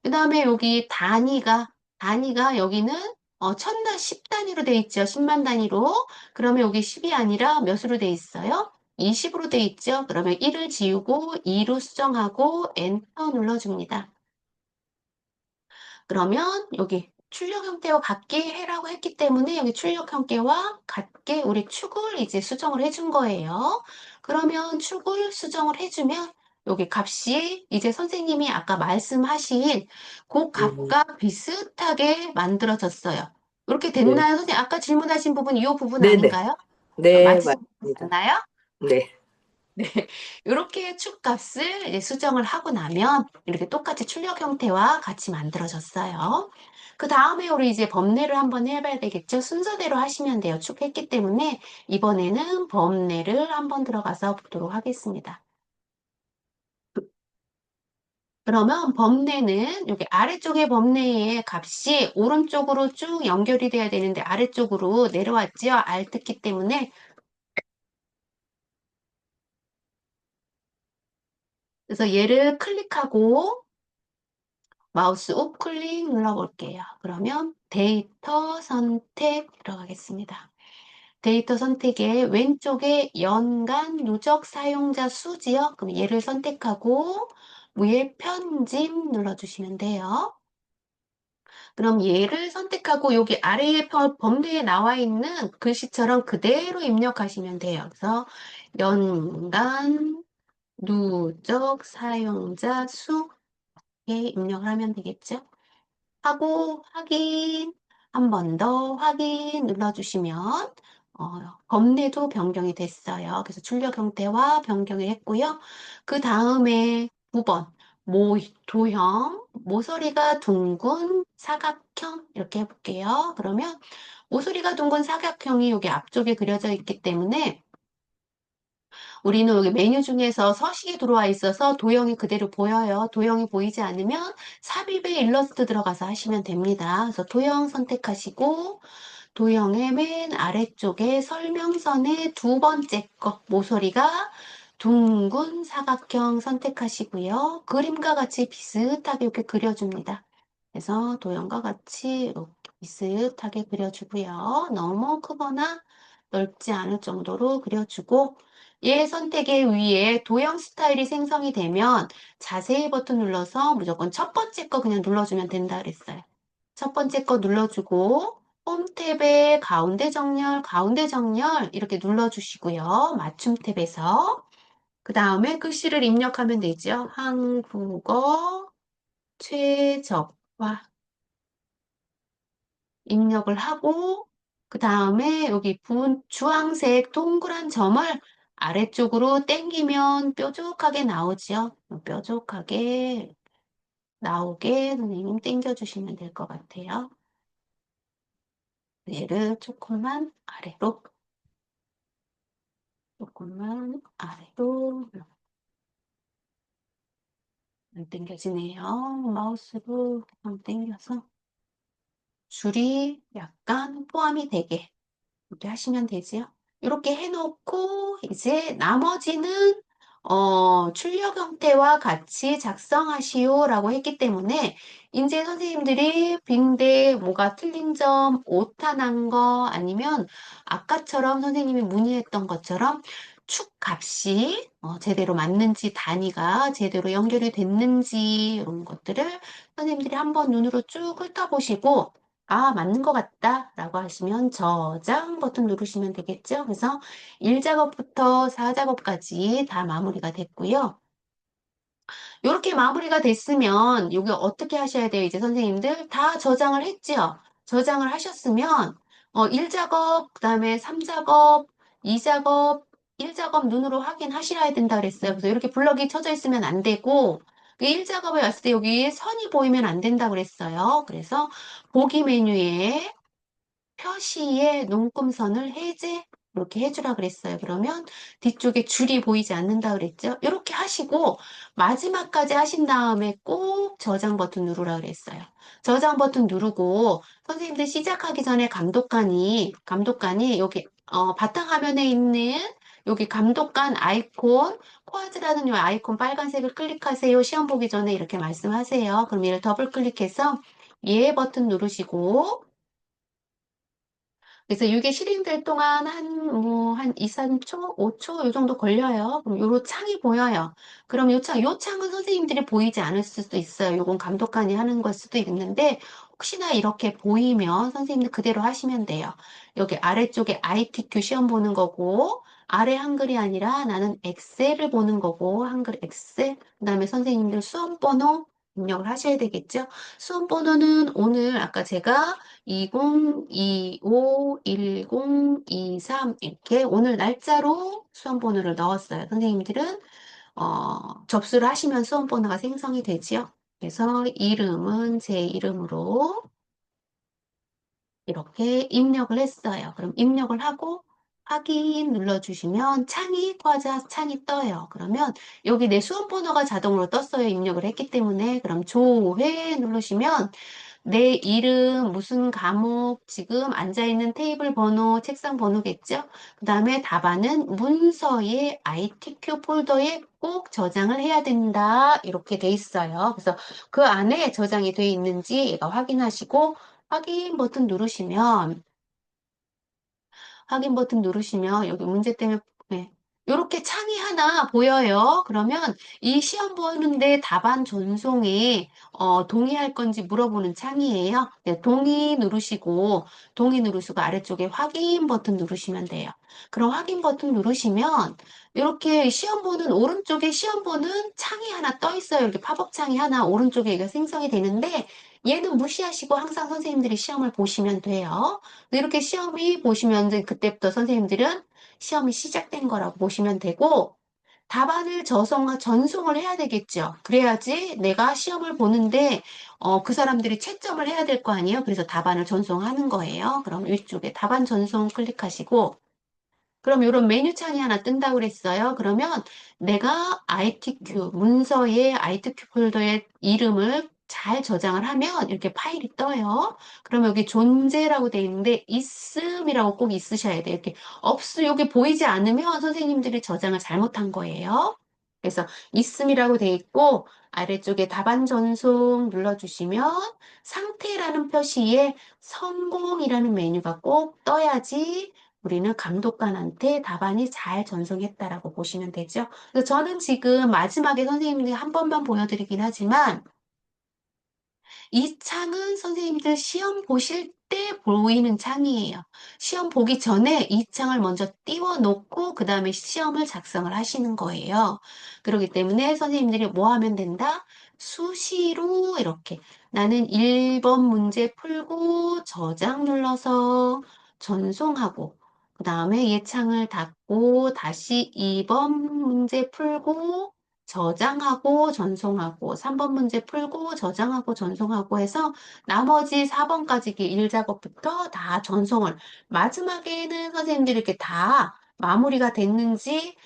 [SPEAKER 2] 그 다음에 여기 단위가 여기는 천단, 10단위로 돼 있죠. 10만 단위로. 그러면 여기 10이 아니라 몇으로 돼 있어요? 20으로 돼 있죠. 그러면 1을 지우고 2로 수정하고 엔터 눌러줍니다. 그러면 여기 출력 형태와 같게 해라고 했기 때문에 여기 출력 형태와 같게 우리 축을 이제 수정을 해준 거예요. 그러면 축을 수정을 해주면 여기 값이 이제 선생님이 아까 말씀하신 그
[SPEAKER 1] 음,
[SPEAKER 2] 값과 비슷하게 만들어졌어요. 이렇게
[SPEAKER 1] 네.
[SPEAKER 2] 됐나요? 선생님 아까 질문하신 부분 이 부분
[SPEAKER 1] 네네.
[SPEAKER 2] 아닌가요?
[SPEAKER 1] 네, 맞습니다.
[SPEAKER 2] 맞나요?
[SPEAKER 1] 네.
[SPEAKER 2] 네, 이렇게 축값을 이제 수정을 하고 나면 이렇게 똑같이 출력 형태와 같이 만들어졌어요. 그 다음에 우리 이제 범례를 한번 해봐야 되겠죠? 순서대로 하시면 돼요. 축했기 때문에 이번에는 범례를 한번 들어가서 보도록 하겠습니다. 그러면 범례는 여기 아래쪽에 범례의 값이 오른쪽으로 쭉 연결이 돼야 되는데 아래쪽으로 내려왔지요? Alt키 때문에 그래서 얘를 클릭하고 마우스 우클릭 눌러볼게요. 그러면 데이터 선택 들어가겠습니다. 데이터 선택에 왼쪽에 연간 누적 사용자 수지요. 그럼 얘를 선택하고 위에 편집 눌러주시면 돼요. 그럼 얘를 선택하고 여기 아래에 범위에 나와 있는 글씨처럼 그대로 입력하시면 돼요. 그래서 연간 누적 사용자 수 에 입력을 하면 되겠죠. 하고 확인 한 번 더 확인 눌러주시면 범례도 변경이 됐어요. 그래서 출력 형태와 변경을 했고요. 그 다음에 9번 도형 모서리가 둥근 사각형 이렇게 해볼게요. 그러면 모서리가 둥근 사각형이 여기 앞쪽에 그려져 있기 때문에 우리는 여기 메뉴 중에서 서식이 들어와 있어서 도형이 그대로 보여요. 도형이 보이지 않으면 삽입에 일러스트 들어가서 하시면 됩니다. 그래서 도형 선택하시고 도형의 맨 아래쪽에 설명선의 두 번째 거 모서리가 둥근 사각형 선택하시고요. 그림과 같이 비슷하게 이렇게 그려줍니다. 그래서 도형과 같이 이렇게 비슷하게 그려주고요. 너무 크거나 넓지 않을 정도로 그려주고 얘 선택의 위에 도형 스타일이 생성이 되면 자세히 버튼 눌러서 무조건 첫 번째 거 그냥 눌러주면 된다 그랬어요. 첫 번째 거 눌러주고 홈 탭에 가운데 정렬 이렇게 눌러주시고요. 맞춤 탭에서 그 다음에 글씨를 입력하면 되죠. 한국어 최적화 입력을 하고 그 다음에 여기 주황색 동그란 점을 아래쪽으로 당기면 뾰족하게 나오죠. 뾰족하게 나오게 선생님 당겨주시면 될 것 같아요. 얘를 조금만 아래로 안 당겨지네요. 마우스로 좀 당겨서 줄이 약간 포함이 되게 이렇게 하시면 되지요. 이렇게 해놓고 이제 나머지는 출력 형태와 같이 작성하시오라고 했기 때문에 이제 선생님들이 빙대 뭐가 틀린 점, 오타 난 거 아니면 아까처럼 선생님이 문의했던 것처럼 축 값이 제대로 맞는지 단위가 제대로 연결이 됐는지 이런 것들을 선생님들이 한번 눈으로 쭉 훑어보시고 아, 맞는 것 같다 라고 하시면 저장 버튼 누르시면 되겠죠. 그래서 1작업부터 4작업까지 다 마무리가 됐고요. 이렇게 마무리가 됐으면 이게 어떻게 하셔야 돼요? 이제 선생님들 다 저장을 했죠. 저장을 하셨으면 1작업, 그 다음에 3작업, 2작업, 1작업 눈으로 확인하시라야 된다 그랬어요. 그래서 이렇게 블럭이 쳐져 있으면 안 되고 1작업에 왔을 때 여기 선이 보이면 안 된다 그랬어요. 그래서 보기 메뉴에 표시에 눈금선을 해제 이렇게 해주라 그랬어요. 그러면 뒤쪽에 줄이 보이지 않는다 그랬죠. 이렇게 하시고 마지막까지 하신 다음에 꼭 저장 버튼 누르라 그랬어요. 저장 버튼 누르고 선생님들 시작하기 전에 감독관이 여기 바탕화면에 있는 여기 감독관 아이콘 코아즈라는 이 아이콘 빨간색을 클릭하세요. 시험 보기 전에 이렇게 말씀하세요. 그럼 얘를 더블 클릭해서 예 버튼 누르시고 그래서 이게 실행될 동안 한 2, 3초, 5초 이 정도 걸려요. 그럼 요로 창이 보여요. 그럼 요 창은 선생님들이 보이지 않을 수도 있어요. 요건 감독관이 하는 걸 수도 있는데 혹시나 이렇게 보이면 선생님들 그대로 하시면 돼요. 여기 아래쪽에 ITQ 시험 보는 거고 아래 한글이 아니라 나는 엑셀을 보는 거고 한글 엑셀 그다음에 선생님들 수험 번호 입력을 하셔야 되겠죠. 수험 번호는 오늘 아까 제가 2025, 1023 이렇게 오늘 날짜로 수험번호를 넣었어요. 선생님들은 접수를 하시면 수험번호가 생성이 되지요. 그래서 이름은 제 이름으로 이렇게 입력을 했어요. 그럼 입력을 하고 확인 눌러주시면 과자 창이 떠요. 그러면 여기 내 수험번호가 자동으로 떴어요. 입력을 했기 때문에. 그럼 조회 누르시면 내 이름, 무슨 과목, 지금 앉아있는 테이블 번호, 책상 번호겠죠? 그 다음에 답안은 문서의 ITQ 폴더에 꼭 저장을 해야 된다. 이렇게 돼 있어요. 그래서 그 안에 저장이 돼 있는지 얘가 확인하시고 확인 버튼 누르시면 여기 문제 때문에 네. 이렇게 창이 하나 하나 보여요. 그러면 이 시험 보는데 답안 전송에 동의할 건지 물어보는 창이에요. 네, 동의 누르시고 아래쪽에 확인 버튼 누르시면 돼요. 그럼 확인 버튼 누르시면 이렇게 시험 보는 오른쪽에 시험 보는 창이 하나 떠 있어요. 이렇게 팝업 창이 하나 오른쪽에 이거 생성이 되는데 얘는 무시하시고 항상 선생님들이 시험을 보시면 돼요. 이렇게 시험이 보시면 이제 그때부터 선생님들은 시험이 시작된 거라고 보시면 되고 답안을 전송을 해야 되겠죠. 그래야지 내가 시험을 보는데 그 사람들이 채점을 해야 될 거 아니에요. 그래서 답안을 전송하는 거예요. 그럼 위쪽에 답안 전송 클릭하시고 그럼 이런 메뉴 창이 하나 뜬다고 그랬어요. 그러면 내가 ITQ, 문서의 ITQ 폴더의 이름을 잘 저장을 하면 이렇게 파일이 떠요. 그럼 여기 존재라고 돼 있는데 있음이라고 꼭 있으셔야 돼요. 이렇게 여기 보이지 않으면 선생님들이 저장을 잘못한 거예요. 그래서 있음이라고 돼 있고 아래쪽에 답안 전송 눌러주시면 상태라는 표시에 성공이라는 메뉴가 꼭 떠야지 우리는 감독관한테 답안이 잘 전송했다라고 보시면 되죠. 그래서 저는 지금 마지막에 선생님이 한 번만 보여드리긴 하지만 이 창은 선생님들 시험 보실 때 보이는 창이에요. 시험 보기 전에 이 창을 먼저 띄워놓고 그 다음에 시험을 작성을 하시는 거예요. 그렇기 때문에 선생님들이 뭐 하면 된다? 수시로 이렇게 나는 1번 문제 풀고 저장 눌러서 전송하고 그 다음에 이 창을 닫고 다시 2번 문제 풀고 저장하고 전송하고 3번 문제 풀고 저장하고 전송하고 해서 나머지 4번까지 일 작업부터 다 전송을 마지막에는 선생님들이 이렇게 다 마무리가 됐는지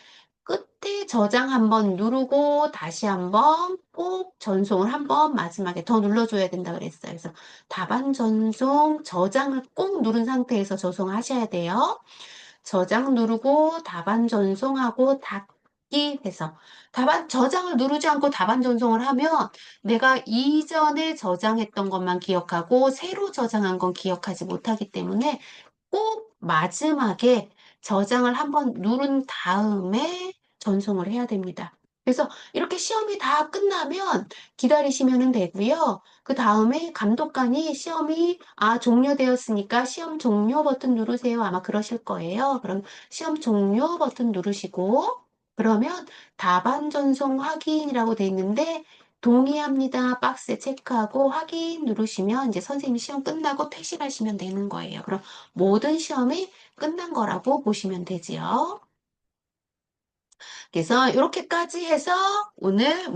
[SPEAKER 2] 끝에 저장 한번 누르고 다시 한번 꼭 전송을 한번 마지막에 더 눌러줘야 된다 그랬어요. 그래서 답안 전송 저장을 꼭 누른 상태에서 전송하셔야 돼요. 저장 누르고 답안 전송하고 닫기 해서 답안 저장을 누르지 않고 답안 전송을 하면 내가 이전에 저장했던 것만 기억하고 새로 저장한 건 기억하지 못하기 때문에 꼭 마지막에 저장을 한번 누른 다음에 전송을 해야 됩니다. 그래서 이렇게 시험이 다 끝나면 기다리시면 되고요. 그 다음에 감독관이 시험이 종료되었으니까 시험 종료 버튼 누르세요. 아마 그러실 거예요. 그럼 시험 종료 버튼 누르시고 그러면 답안 전송 확인이라고 돼 있는데 동의합니다. 박스에 체크하고 확인 누르시면 이제 선생님 시험 끝나고 퇴실하시면 되는 거예요. 그럼 모든 시험이 끝난 거라고 보시면 되지요. 그래서 이렇게까지 해서 오늘